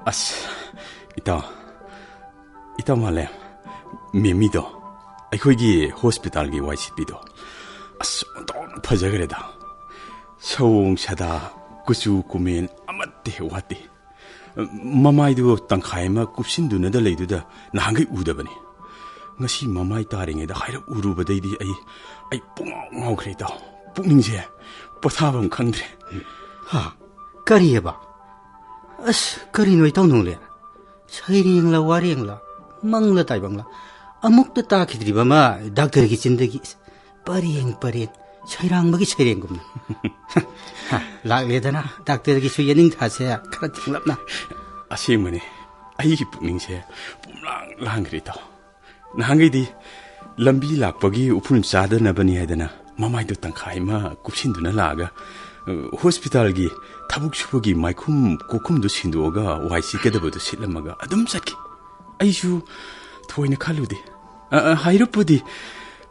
아씨, 이따 말래. 미미도. 아이코기 호스피탈기 와이시비도. 아씨, 너무 퍼져그래다. 서웅샤다 구수 고민 아마떼 왔디. 마마이도 땅카이마 굽신두나다 레이두다 나한게 우다버니. ngasi mamai taringeda haira urubadaidi ai pungau khreda pungningse pothabam khangdre ha kari heba as kari noi taw nongle sairing la waring la mangla taibangla amuk ta ta khidriba ma doctor gi chindagi pareng sairang magi saireng gum ha lagle dana doctor gi su yening thase khara thinglapna asimani ai gi pungningse pumlang langrita 나한게디 람비 락버기 우푼 사드나버니 하드나 마마이도 땅카이마 굽신두나 라가 호스피탈기 타북 슈퍼기 마이쿰 고쿰도 신도가 와이시 깨더버도 실람마가 아듬 삭기 아이슈 토이네 칼루디 하이르뿌디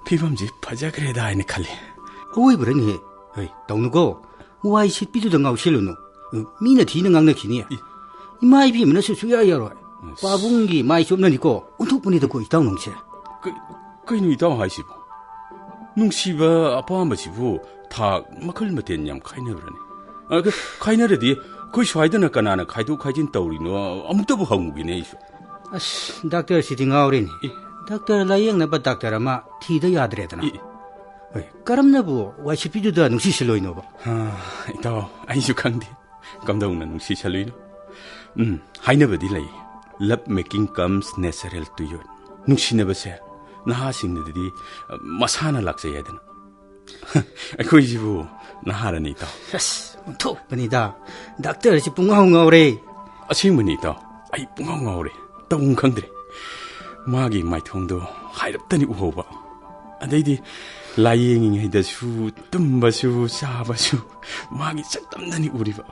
피밤지 파자그레다 아이네 칼리 오이 브르니 어이 동누고 와이시 삐두덩가우 실루노 미나 디능강나 기니 이마이비 문어서 수야야로 빠붕기 마이 숍나니고 운tuk분이도 고 있다 농체 그이누 있다 하시고 농시바 아빠마시부 다 마클마텐 냠 카이나브라네 그 카이나르디 그 샤이드나 까나나 카이도 카이진 떠우리노 아무것도 하고기네 이쇼 아씨 닥터 시딩아우리니 닥터 라이앵나 바 닥터 아마 티도 야드레다나 까람나부 와시피두다 농시 실로이노바 이따 아이슈 강디 감다우나 농시 실로이노 하이나버디 라이 Love making comes natural to you. Nungsinabase, nahasingdidi masana laksayadana. Akoijibu naharanita. Yes, unto panida. Doctor si pungau ngaure. Asimmanita. Ai pungau ngaure. Taung khangdre. Magi maithongdo hairaptani uhoba. Adaidi laying hidasu tumbasu sabasu magi saktamdani uriba.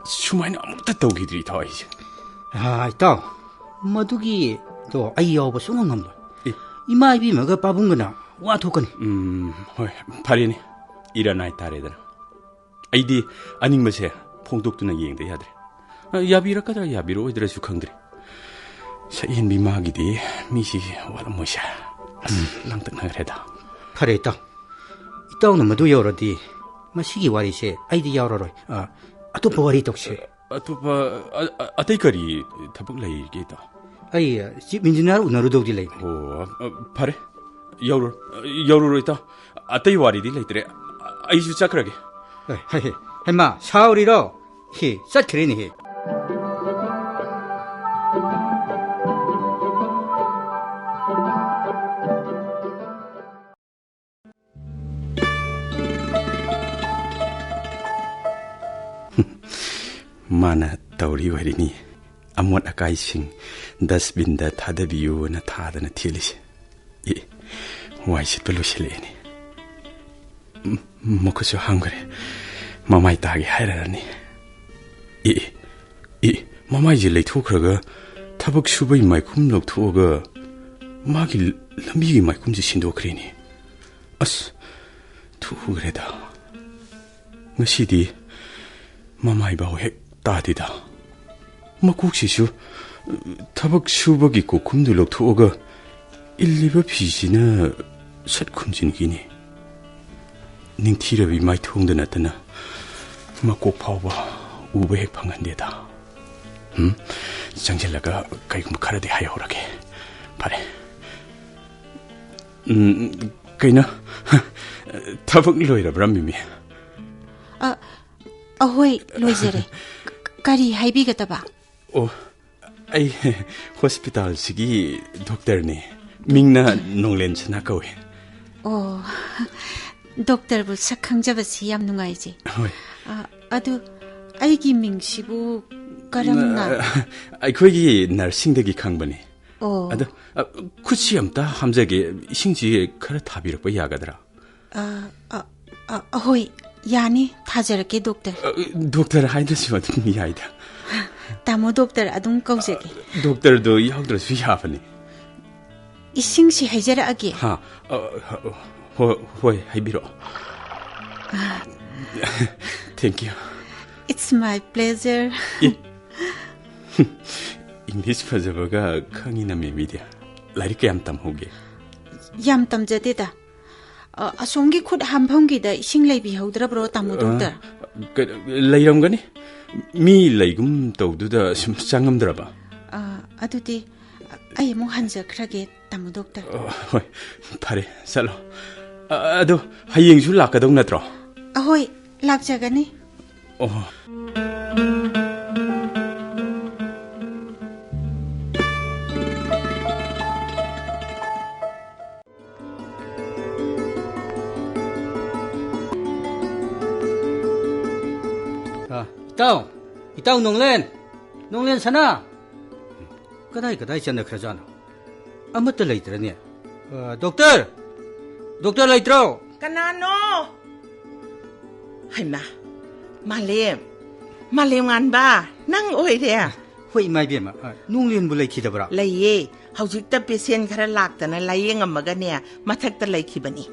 Sumaina amukta tawgidri tawaiji. 이따 마두기 또 아이여보 숭엉함도 이마이비 먹어 빠bun거나 와토거니 헐 파리니 일어나이 따래더라 아이디 아닝마세 봉독두나 이행돼 야드래 야비라까다 야비로 오이드라 수강드래 사인 미마기디 미시 와라 모샤 랑떡나그래다 파래 이따 이따오는 모두 여러디 마시기 와리세 아이디 여러로 아토포 와리 독시 아토파 아테이카리 타북 라이게다 아이 집 민지나로 우나르도디 라이 오 파레 여우로 있다 아테이 와리디 라이트레 아이슈 차크라게 하이 햄마 샤오리로 히 샷크리니 히 Mana tauri warini amot akaising dasbinda thadabiyo na thadana thilis waisit pelusileni mokoso hangre mamai tagi hairarani mamai ji leithokraga thabak subai maikhum lokthoga magi lambi maikhum ji sindokhreni as thugreda ngasidi mamai baw hek 따디다. 막국시슈 타박 슈박이 고kum도 럭토가 일리버 비지나 삿쿰진기니 닝티러비 마이 통도 나타나 막국 파오바 우베핵 방한데다 장젤라가 가이금 카라데 하여오라게 바래 그이나 타박 로이라 브람미미 ahoy loizere kari haibigata ai hospital sigi doctor ni mingna nonglen chna kawe doctor bu sakhangjabasi yam nungaiji hoi adu aigi mingsibu karamna ai khoigi nursing degi khangbani adu kuchi amta hamjage isingji khara thabirakpa yagadra ahoy yani 타저렇게 doctor 하이드스만 미야이다 타모 doctor 아동 거제게 doctor도 야우드르스 야바니 이싱시 해저라게 호이 하이비로 thank you it's my pleasure 잉글리시 파자바가 강이나 미미디야. 라이크 얌 땀호게. ꯌꯥꯝ ꯇꯝꯖꯗꯦꯗ ꯑꯁꯣꯝꯒꯤ ꯈꯨꯠ ꯍꯥꯝꯐꯝꯒꯤꯗ ꯏꯁꯤꯡ ꯂꯩꯕꯤꯍꯧꯗ꯭ꯔꯕ꯭ꯔꯣ ꯇꯥꯃꯣ doctor ꯂꯩꯔꯝꯒꯅꯤ ꯃꯤ ꯂꯩꯒꯨꯝ ꯇꯧꯗꯨꯗ ꯁꯨꯝ ꯆꯪꯉꯝꯗ꯭ꯔꯕ ꯑꯗꯨꯗꯤ ꯑꯩ ꯑꯃꯨꯛ ꯍꯟꯖꯈ꯭ꯔꯒꯦ ꯇꯥꯃꯣ ꯗꯣꯛꯇꯔ ꯍꯣꯏ ꯐꯔꯦ ꯆꯠꯂꯣ ꯑꯗꯣ ꯍꯌꯦꯡꯁꯨ ꯂꯥꯛꯀꯗꯧ ꯅꯠꯇ꯭ꯔꯣ ꯑꯍꯣꯏ ꯂꯥꯛꯆꯒꯅꯤ ꯑꯣ 이따오 농렌 사나 그다이 전화크라잖아 아무것도 레이트라니 독터 레이트로 Kanano? Haima, Malem an ba, nang oi there. hui 마이비마 농렌 불레 키다브라 Laye, howjikta pesen kara laktana layeng amagane, matakta laikibani.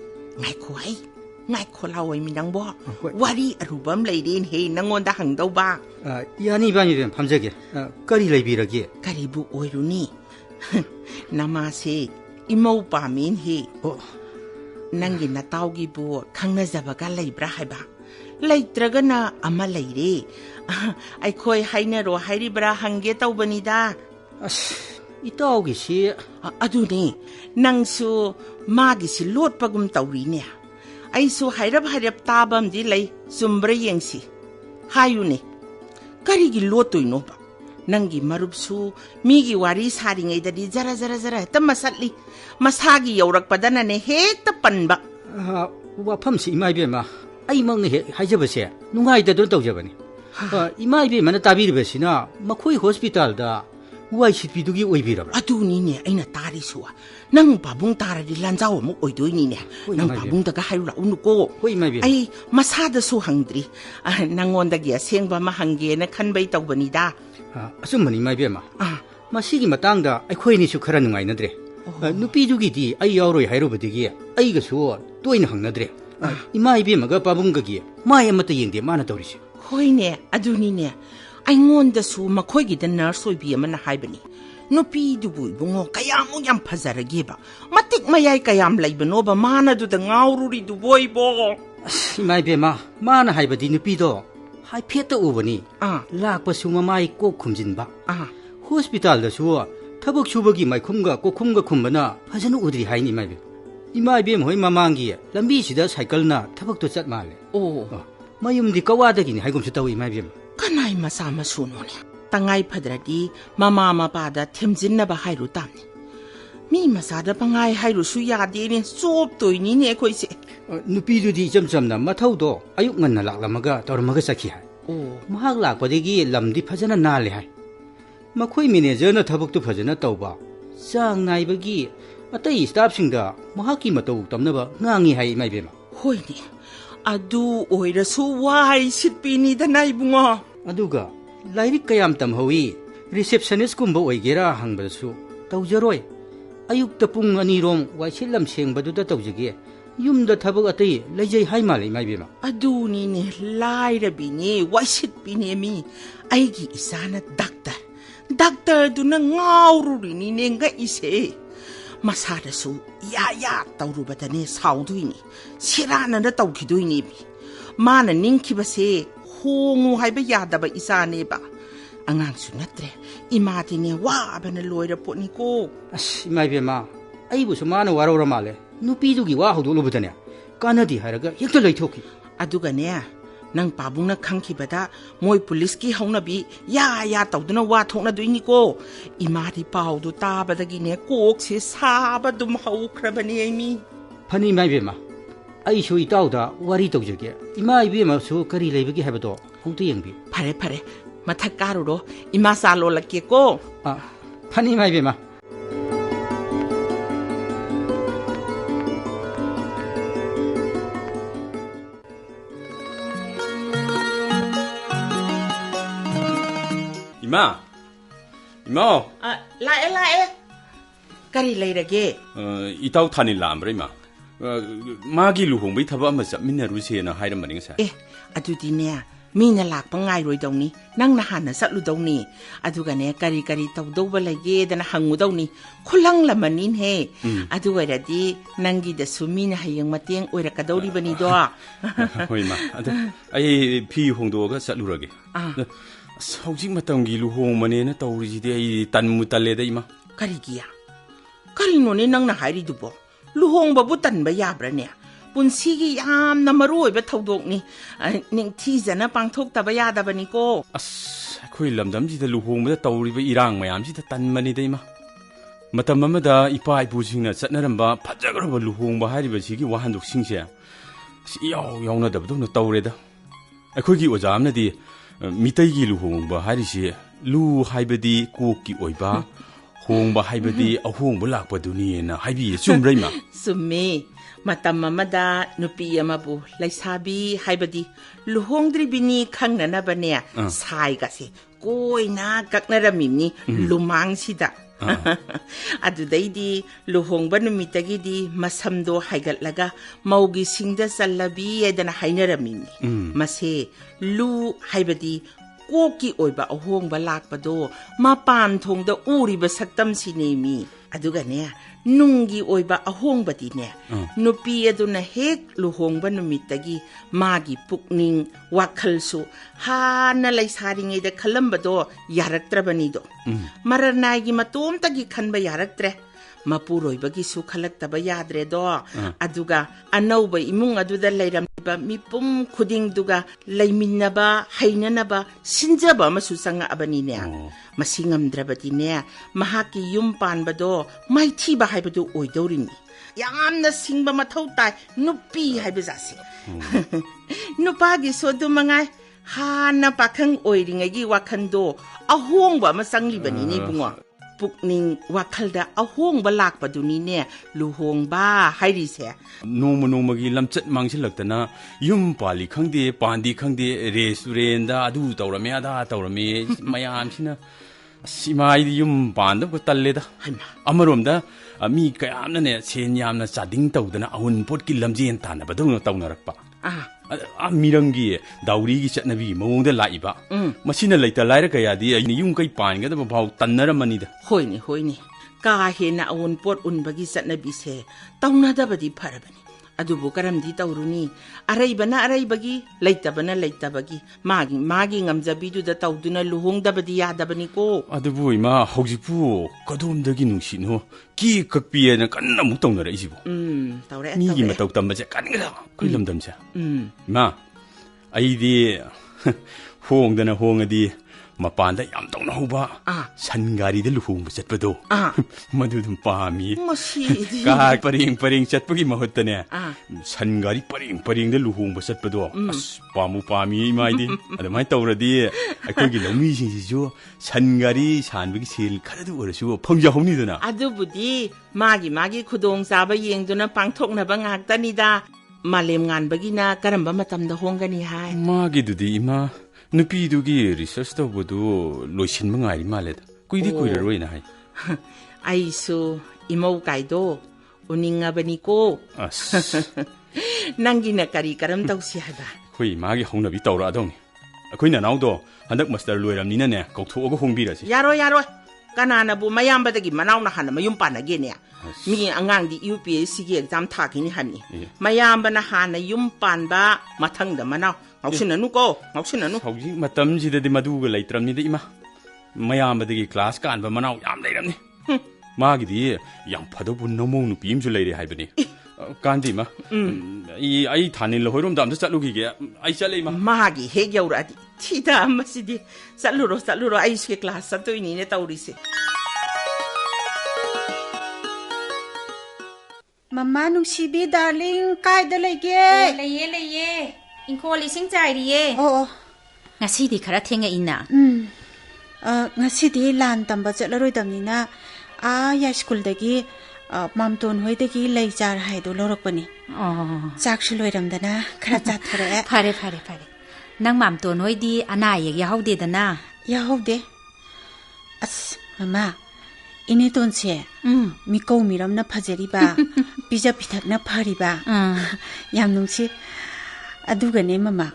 Ngai ko laway minang bo. Wari arubam laydin he nangonda hangdaw ba. 야니 바니벤 밤새게 거리 레이비라기 Karibu oiruni. Namase, imaw pamin he. Nangi natawgi bu kangna zabaga laybra haiba. Laytragana ama layre. Ay koy hainaro hairibra hangge tawbanida. 이따오기시 Aduni, nangsu magisi lot pagum tawrinya. Ay su hairap tabam di lay sumbra yengsi. Hayuni, karigi lotoy no ba. Nangi marupsu, migi wari saringay dadi zara tamasatli. Masagi yaurak padana ne heta panba. 와팜시 이마이베마 아이망네 하이저버세 누가이다도 떠져버니 이마이베마나 따비르베시나 마코이 호스피탈다 우아이시비두기 오이비라브라 Aduni ay natari suwa. Nang babung tara di lanzaw mo oidoy ni ne. Nang babung daga hayula unuko. hui 마이베 Ay masada su hangdri. Nangonda giya siyang ba mahangge na kanbay tawbanida. 아줌마니 이마이베마 마시기 마땅다 아이코이니슈 카라 누가이나드레 누피두기디 아이 야오로이 하이로버디기 아이가수 또이나 항나드레 이마이베마가 바bun가기 마이 아마타 잉데 마나 떠리시 Hoy aduni ne. Ay ngonda su makoy da nurse oy biya man haibani. No pi dubu bungo kaya mo yam pazaragi ba. Matik mayay kayam laybano ba mana do da ngawruri duboy bo. 이마이베마 마나 하이버디 누피도 하이 피했다 오버니 락바수 마마이 꼭 쿰진바 호스피탈다수 타벅 슈버기 마이 쿰가 꼭 쿰바나 파자는 우드리 하이니 이마이베 이마이베 모이 마망기 람비시다 사이클나 타벅도 잣말레 마쿰디 까와다기니 하이곰수 따오 이마이베 Kanay masama suno ne. Tangay padradi mama mapada temjin na ba hayru tamni. Mi masada pangay hayru suyadi ne sop toy ni ne koy se. 누피두디 점점나 마타우도 아육만 날락라마가 떠르마가 사키 하이 mahak lakpadagi lamdi phajana nale hai makhoi manager na thabuk tu phajana tawba sang naibagi atai staff singda mahaki matau tamnaba ngangi hai mai bema Hoy ni. Adu oira su wai sitpini da naibunga. aduga lairik kayam tamhawi receptionist kumba oigera hangbasu tawjaroi ayuk tapung anirom waichilam sengbaduda tawjage yumda thabak atai lejai hai malai mai bema Adu ni ne laira bini waisit bini mi. Aigi isana doctor. Doctor du na ngawruri ni ne nga ise. Masada su ya tawrubata ne saudui ni. Sirana na tawkidui ni bi. Mana ningkiba se hongu haiba yadaba isane ba. Angang su natre imati ne waba na loira po ni ko. mai bema aibu sumana warora male nupidugi wa hodulubutane kanadi haraga hekta laithoki Aduga ne nang pabung na khangkibada moi police ki haunabi ya tawduna wa thokna duini ko imari pawdu tabadagi ne kok se saba dum haukrabani mi phani mai bema ai shu itauda wari tawjage imai bema su kari leibagi habado hongtu yengbi Pare mathak karuro ima salo lakke ko phani mai bema 이마 lae kari leirage 이따우 타닐 람브레 이마 마기 루홍베 타바 아마 잡민나루세나 하이런 말인가 adudi ne ꯃꯤꯅ ꯂꯥꯛꯄ ꯉꯥꯏꯔꯣꯏꯗꯧꯅꯤ ꯅꯪꯅ ꯍꯥꯟꯅ ꯆꯠꯂꯨꯗꯧꯅꯤ ꯑꯗꯨꯒꯅꯦ ꯀꯔꯤ ꯀꯔꯤ ꯇꯧꯗꯧꯕ ꯂꯩꯒꯦꯗꯅ ꯍꯪꯉꯨꯗꯧꯅꯤ ꯈꯨꯜꯍꯪꯂꯝꯃꯅꯤꯅꯦ ꯑꯗꯨ ꯑꯣꯏꯔꯗꯤ ꯅꯪꯒꯤꯗꯁꯨ ꯃꯤꯅ ꯍꯌꯦꯡ ꯃꯇꯦꯡ ꯑꯣꯏꯔꯛꯀꯗꯧꯔꯤꯕꯅꯤꯗꯣ ꯍꯣꯏ ꯏꯃꯥ ꯑꯗꯣ ꯑꯩ ꯐꯤ ꯍꯣꯡꯗꯣꯛꯑꯒ ꯆꯠꯂꯨꯔꯒꯦ ꯍꯧꯖꯤꯛ ꯃꯇꯝꯒꯤ ꯂꯨꯍꯣꯡꯕꯅꯦꯅ ꯇꯧꯔꯤꯁꯤꯗꯤ ꯑꯩ ꯇꯟꯃꯨ ꯇꯜꯂꯦꯗ ꯏꯃꯥ ꯀꯔꯤꯒꯤ ꯀꯔꯤꯅꯣꯅꯦ ꯅꯪꯅ ꯍꯥꯏꯔꯤꯗꯨꯕꯣ ꯂꯨꯍꯣꯡꯕꯕꯨ ꯇꯟꯕ ꯌꯥꯕ꯭ꯔꯅꯦ ꯄꯨꯟꯁꯤꯒꯤ ꯌꯥꯝꯅ ꯃꯔꯨꯑꯣꯏꯕ ꯊꯧꯗꯣꯛꯅꯤ ꯅꯤꯡꯊꯤꯖꯅ ꯄꯥꯡꯊꯣꯛꯇꯕ ꯌꯥꯗꯕꯅꯤꯀꯣ ꯑꯩꯈꯣꯏ ꯂꯝꯗꯝꯁꯤꯗ ꯂꯨꯍꯣꯡꯕꯗ ꯇꯧꯔꯤꯕ ꯏꯔꯥꯡ ꯃꯌꯥꯝꯁꯤꯗ ꯇꯟꯕꯅꯤꯗ ꯏꯃꯥ ꯃꯇꯝ ꯑꯃꯗ ꯏꯄꯥ ꯏꯄꯨꯁꯤꯡꯅ ꯆꯠꯅꯔꯝꯕ ꯐꯖꯈ꯭ꯔꯕ ꯂꯨꯍꯣꯡꯕ ꯍꯥꯏꯔꯤꯕꯁꯤꯒꯤ ꯋꯥꯍꯟꯊꯣꯛꯁꯤꯡꯁꯦ ꯏꯌꯥꯎ ꯌꯥꯎꯅꯗꯕꯗꯧꯅ ꯇꯧꯔꯦꯗ ꯑꯩꯈꯣꯏꯒꯤ ꯑꯣꯖꯥ ꯑꯃꯅꯗꯤ ꯃꯤꯇꯩꯒꯤ ꯂꯨꯍꯣꯡꯕ ꯍꯥꯏꯔꯤꯁꯤ ꯂꯨ ꯍꯥꯏꯕꯗꯤ ꯀꯣꯛꯀꯤ ꯑꯣꯏꯕ ꯍꯣꯡꯕ ꯍꯥꯏꯕꯗꯤ ꯑꯍꯣꯡꯕ ꯂꯥꯛꯄꯗꯨꯅꯤꯅ ꯍꯥꯏꯕꯤꯌꯦ ꯆꯨꯝꯕ꯭ꯔꯥ ꯏꯃꯥ ꯆꯨꯝꯃꯦ ꯃꯇꯝ ꯑꯃꯗ ꯅꯨꯄꯤ ꯑꯃꯕꯨ ꯂꯩꯁꯥꯕꯤ ꯍꯥꯏꯕꯗꯤ ꯂꯨꯍꯣꯡꯗ꯭ꯔꯤꯕꯤꯅꯤ ꯈꯪꯅꯅꯕꯅꯦ ꯁꯥꯏꯒꯁꯦ ꯀꯣꯏꯅ ꯀꯛꯅꯔꯝꯃꯤꯅꯤ ꯂꯨꯃꯥꯡꯁꯤꯗ ꯑꯗꯨꯗꯩꯗꯤ ꯂꯨꯍꯣꯡꯕ ꯅꯨꯃꯤꯠꯇꯒꯤꯗꯤ ꯃꯁꯝꯗꯣ ꯍꯥꯏꯒꯠꯂꯒ ꯃꯧꯒꯤ ꯁꯤꯡꯗ ꯆꯜꯂꯕꯤ ꯍꯥꯏꯗꯅ ꯍꯥꯏꯅꯔꯝꯃꯤꯅꯤ ꯃꯁꯦ ꯂꯨ ꯍꯥꯏꯕꯗꯤ ꯀꯣꯛꯀꯤ ꯑꯣꯏꯕ ꯑꯍꯣꯡꯕ ꯂꯥꯛꯄꯗꯣ ꯃꯄꯥꯟ ꯊꯣꯡꯗ ꯎꯔꯤꯕ ꯁꯛꯇꯝꯁꯤꯅꯦꯃꯤ ꯑꯗꯨꯒꯅꯦ ꯅꯨꯡꯒꯤ ꯑꯣꯏꯕ ꯑꯍꯣꯡꯕꯗꯤꯅꯦ ꯅꯨꯄꯤ ꯑꯗꯨꯅ ꯍꯦꯛ ꯂꯨꯍꯣꯡꯕ ꯅꯨꯃꯤꯠꯇꯒꯤ ꯃꯥꯒꯤ ꯄꯨꯛꯅꯤꯡ ꯋꯥꯈꯜꯁꯨ ꯍꯥꯟꯅ ꯂꯩꯁꯥꯔꯤꯉꯩꯗ ꯈꯜꯂꯝꯕꯗꯣ ꯌꯥꯔꯛꯇ꯭ꯔꯕꯅꯤꯗꯣ ꯃꯔꯅꯥꯏꯒꯤ ꯃꯇꯣꯝꯇꯒꯤ ꯈꯟꯕ ꯌꯥꯔꯛꯇ꯭ꯔꯦ ꯃꯄꯨꯔꯣꯏꯕꯒꯤꯁꯨ ꯈꯜꯂꯛꯇꯕ ꯌꯥꯗ꯭ꯔꯦꯗꯣ ꯑꯗꯨꯒ ꯑꯅꯧꯕ ꯏꯃꯨꯡ ꯑꯗꯨꯗ ꯂꯩꯔꯝꯂꯤꯕ ꯃꯤꯄꯨꯝ ꯈꯨꯗꯤꯡꯗꯨꯒ ꯂꯩꯃꯤꯟꯅꯕ ꯍꯩꯅꯅꯕ ꯁꯤꯟꯖꯕ ꯑꯃꯁꯨ ꯆꯪꯉꯛꯑꯕꯅꯤꯅꯦ ꯃꯁꯤ ꯉꯝꯗ꯭ꯔꯕꯗꯤꯅꯦ ꯃꯍꯥꯛꯀꯤ ꯌꯨꯝ ꯄꯥꯟꯕꯗꯣ ꯃꯥꯏꯊꯤꯕ ꯍꯥꯏꯕꯗꯨ ꯑꯣꯏꯗꯧꯔꯤꯅꯤ ꯌꯥꯝꯅ ꯁꯤꯡꯕ ꯃꯊꯧ ꯇꯥꯏ ꯅꯨꯄꯤ ꯍꯥꯏꯕ ꯖꯥꯠꯁꯦ ꯅꯨꯄꯥꯒꯤꯁꯨ ꯑꯗꯨ ꯃꯉꯥꯏ ꯍꯥꯟꯅ ꯄꯥꯈꯪ ꯑꯣꯏꯔꯤꯉꯩꯒꯤ ꯋꯥꯈꯟꯗꯣ ꯑꯍꯣꯡꯕ ꯑꯃ ꯆꯪꯂꯤꯕꯅꯤꯅꯦ ꯏꯕꯨꯡꯉꯣ ꯄꯨꯛꯅꯤꯡ ꯋꯥꯈꯜꯗ ꯑꯍꯣꯡꯕ ꯂꯥꯛꯄꯗꯨꯅꯤꯅꯦ ꯂꯨꯍꯣꯡꯕ ꯍꯥꯏꯔꯤꯁꯦ ꯅꯣꯡꯃ ꯅꯣꯡꯃꯒꯤ ꯂꯝꯆꯠ ꯃꯥꯡꯁꯤꯜꯂꯛꯇꯅ ꯌꯨꯝ ꯄꯥꯜꯂꯤ ꯈꯪꯗꯦ ꯄꯥꯟꯗꯤ ꯈꯪꯗꯦ ꯔꯦꯁꯇꯨꯔꯦꯟꯗ ꯑꯗꯨ ꯇꯧꯔꯝꯃꯦ ꯑꯗꯥ ꯇꯧꯔꯝꯃꯦ ꯃꯌꯥꯝꯁꯤꯅ ꯏꯃꯥ ꯑꯩꯗꯤ ꯌꯨꯝ ꯄꯥꯟꯗꯕ ꯇꯜꯂꯦꯗ ꯑꯃꯔꯣꯝꯗ ꯃꯤ ꯀꯌꯥꯝꯅꯅꯦ ꯁꯦꯟ ꯌꯥꯝꯅ ꯆꯥꯗꯤꯡ ꯇꯧꯗꯅ ꯑꯎꯟꯄꯣꯠꯀꯤ ꯂꯝꯖꯦꯟ ꯇꯥꯟꯅꯕꯗꯧꯅ ꯇꯧꯅꯔꯛꯄ ꯃꯤꯔꯝꯒꯤ ꯗꯥꯎꯔꯤꯒꯤ ꯆꯠꯅꯕꯤꯒꯤ ꯃꯑꯣꯡꯗ ꯂꯥꯛꯏꯕ ꯃꯁꯤꯅ ꯂꯩꯇ ꯂꯥꯏꯔ ꯀꯌꯥꯗꯤ ꯑꯩꯅ ꯌꯨꯝ ꯀꯩ ꯄꯥꯟꯒꯗꯕ ꯐꯥꯎ ꯇꯟꯅꯔꯝꯃꯅꯤꯗ ꯍꯣꯏꯅꯦ ꯍꯣꯏꯅꯦ ꯀꯥ ꯍꯦꯟꯅ ꯑꯎꯟꯄꯣꯠ ꯎꯟꯕꯒꯤ ꯆꯠꯅꯕꯤꯁꯦ ꯇꯧꯅꯗꯕꯗꯤ ꯐꯔꯕꯅꯤ ꯑꯗꯨꯕꯨ ꯀꯔꯝꯗꯤ ꯇꯧꯔꯨꯅꯤ ꯑꯔꯩꯕꯅ ꯑꯔꯩꯕꯒꯤ ꯂꯩꯇꯕꯅ ꯂꯩꯇꯕꯒꯤ ꯃꯥꯒꯤ ꯉꯝꯖꯕꯤꯗꯨꯗ ꯇꯧꯗꯨꯅ ꯂꯨꯍꯣꯡꯗꯕꯗꯤ ꯌꯥꯗꯕꯅꯤꯀꯣ ꯑꯗꯨꯕꯨ ꯏꯃꯥ ꯍꯧꯖꯤꯛꯄꯨ ꯀꯗꯣꯝꯗꯒꯤ ꯅꯨꯡꯁꯤꯅꯣ ꯀꯦꯛ ꯀꯛꯄꯤꯑꯅ ꯀꯟꯅ ꯑꯃꯨꯛ ꯇꯧꯅꯔꯛꯏꯁꯤꯕꯨ ꯇꯧꯔꯛꯑꯦ ꯃꯤꯒꯤ ꯃꯇꯧ ꯇꯝꯕꯁꯦ ꯀꯟꯒꯗ ꯑꯩꯈꯣꯏ ꯂꯝꯗꯝꯁꯦ ꯏꯃꯥ ꯑꯩꯗꯤ ꯍꯣꯡꯗꯅ ꯍꯣꯡꯉꯗꯤ ꯃꯄꯥꯟꯗ ꯌꯥꯝ ꯇꯧꯅꯍꯧꯕ ꯁꯟ ꯒꯥꯔꯤꯗ ꯂꯨꯍꯣꯡꯕ ꯆꯠꯄꯗꯣ ꯃꯗꯨ ꯑꯗꯨꯝ ꯄꯥꯝꯃꯤ ꯀꯥꯔ ꯄꯔꯦꯡ ꯄꯔꯦꯡ ꯆꯠꯄꯒꯤ ꯃꯍꯨꯠꯇꯅꯦ ꯁꯟ ꯒꯥꯔꯤ ꯄꯔꯦꯡ ꯄꯔꯦꯡꯗ ꯂꯨꯍꯣꯡꯕ ꯆꯠꯄꯗꯣ ꯄꯥꯝꯃꯤ ꯏꯃꯥꯏꯗꯤ ꯑꯗꯨꯃꯥꯏꯅ ꯇꯧꯔꯗꯤ ꯑꯩꯈꯣꯏꯒꯤ ꯂꯧꯃꯤꯁꯤꯡꯁꯤꯁꯨ ꯁꯟ ꯒꯥꯔꯤ ꯁꯥꯟꯕꯒꯤ ꯁꯦꯜ ꯈꯔꯗ ꯑꯣꯏꯔꯁꯨ ꯐꯪꯖꯍꯧꯅꯤꯗꯅ ꯑꯗꯨꯕꯨꯗꯤ ꯃꯥꯒꯤ ꯈꯨꯗꯣꯡꯆꯥꯕ ꯌꯦꯡꯗꯨꯅ ꯄꯥꯡꯊꯣꯛꯅꯕ ꯉꯥꯛꯇꯅꯤꯗ ꯃꯥꯂꯦꯝ ꯉꯥꯟꯕꯒꯤꯅ ꯀꯔꯝꯕ ꯃꯇꯝꯗ ꯍꯣꯡꯒꯅꯤ ꯍꯥꯏ ꯃꯥꯒꯤꯗꯨꯗꯤ ꯏꯃꯥ ꯅꯨꯄꯤꯗꯨꯒꯤ ꯔꯤꯁꯔꯁ ꯇꯧꯕꯗꯨ ꯂꯣꯏꯁꯤꯟꯕ ꯉꯥꯏꯔꯤ ꯃꯥꯜꯂꯦꯗ ꯀꯨꯏꯔꯔꯣꯏꯅ ꯍꯥꯏ ꯑꯩꯁꯨ ꯏꯃꯧ ꯀꯥꯏꯗꯣ ꯎꯅꯤꯡꯉꯕꯅꯤꯀꯣ ꯅꯪꯒꯤꯅ ꯀꯔꯝ ꯇꯧꯁꯤ ꯍꯥꯏꯕ ꯑꯩꯈꯣꯏ ꯏꯃꯥꯒꯤ ꯍꯧꯅꯕꯤ ꯇꯧꯔꯛꯑꯗꯧꯅꯤ ꯑꯩꯈꯣꯏ ꯅꯅꯥꯎꯗꯣ ꯍꯟꯗꯛ ꯃꯁꯇꯔ ꯂꯣꯏꯔꯝꯅꯤꯅꯅꯦ ꯀꯧꯊꯣꯛꯑꯒ ꯍꯣꯡꯕꯤꯔꯁꯤ ꯌꯥꯔꯣꯏ ꯀꯅꯥꯅꯕꯨ ꯃꯌꯥꯝꯕꯗꯒꯤ ꯃꯅꯥꯎꯅ ꯍꯥꯟꯅ ꯃꯌꯨꯝ ꯄꯥꯟꯅꯒꯦꯅꯦ ꯃꯤ ꯑꯉꯥꯡꯗꯤ UPSCꯒꯤ ꯑꯦꯛꯖꯥꯝ ꯊꯥꯈꯤꯅꯤ ꯍꯥꯏꯕꯅꯤ ꯃꯌꯥꯝꯕꯅ ꯍꯥꯟꯅ ꯌꯨꯝ ꯄꯥꯟꯕ ꯃꯊꯪꯗ ꯃꯅꯥꯎ ꯉꯥꯎꯁꯤꯟꯅꯅꯨꯀꯣ ꯍꯧꯖꯤꯛ ꯃꯇꯝꯁꯤꯗꯗꯤ ꯃꯗꯨꯒ ꯂꯩꯇ꯭ꯔꯕꯅꯤꯗ ꯏꯃꯥ ꯃꯌꯥꯝꯕꯗꯒꯤ ꯀ꯭ꯂꯥꯁ ꯀꯥꯟꯕ ꯃꯅꯥꯎ ꯌꯥꯝ ꯂꯩꯔꯝꯅꯤ ꯃꯥꯒꯤꯗꯤ ꯌꯥꯝ ꯐꯗꯧꯕ ꯅꯃꯧ ꯅꯨꯄꯤ ꯑꯃꯁꯨ ꯂꯩꯔꯦ ꯍꯥꯏꯕꯅꯤ ꯀꯥꯟꯗꯤ ꯏꯃꯥ ꯑꯩ ꯊꯥꯅꯤꯜ ꯍꯣꯏꯔꯣꯝꯗ ꯑꯝꯇ ꯆꯠꯂꯨꯈꯤꯒꯦ ꯑꯩ ꯆꯠꯂꯦ ꯏꯃꯥ ꯃꯥꯒꯤ ꯍꯦꯛ ꯌꯧꯔꯛꯑꯗꯤ ꯊꯤꯗ ꯃꯁꯤꯗꯤ ꯆꯠꯂꯨꯔꯣ ꯑꯩꯁꯨ ꯀ꯭ꯂꯥꯁ ꯆꯠꯇꯣꯏꯅꯤꯅꯦ ꯇꯧꯔꯤꯁꯦ ꯃꯃꯥ ꯅꯨꯡꯁꯤꯕꯤ ꯗꯥꯔꯂꯤꯡ ꯀꯥꯏꯗ ꯂꯩꯒꯦ ꯂꯩꯌꯦ ꯏꯪꯈꯣꯜ ꯏꯁꯤꯡ ꯆꯥꯏꯔꯤꯌꯦ ꯉꯁꯤꯗꯤ ꯈꯔ ꯊꯦꯡꯉꯛꯏꯅ ꯉꯁꯤꯗꯤ ꯂꯥꯟ ꯇꯝꯕ ꯆꯠꯂꯔꯣꯏꯗꯕꯅꯤꯅ ꯌꯥꯏꯁ꯭ꯀꯨꯜꯗꯒꯤ ꯃꯥꯝꯇꯣꯟ ꯍꯣꯏꯗꯒꯤ ꯂꯩ ꯆꯥꯔ ꯍꯥꯏꯗꯣ ꯂꯧꯔꯛꯄꯅꯤ ꯆꯥꯛꯁꯨ ꯂꯣꯏꯔꯝꯗꯅ ꯈꯔ ꯆꯥꯊꯣꯔꯛꯑꯦ ꯐꯔꯦ ꯅꯪ ꯃꯥꯝꯇꯣꯟ ꯍꯣꯏꯗꯤ ꯑꯅꯥ ꯑꯌꯦꯛ ꯌꯥꯎꯍꯧꯗꯦꯗꯅ ꯌꯥꯎꯍꯧꯗꯦ ꯑꯁ ꯃꯃꯥ 이네돈세 미꺼우 미럼나 파제리바 비자 비탁나 파리바 얌농시 아두가네 마마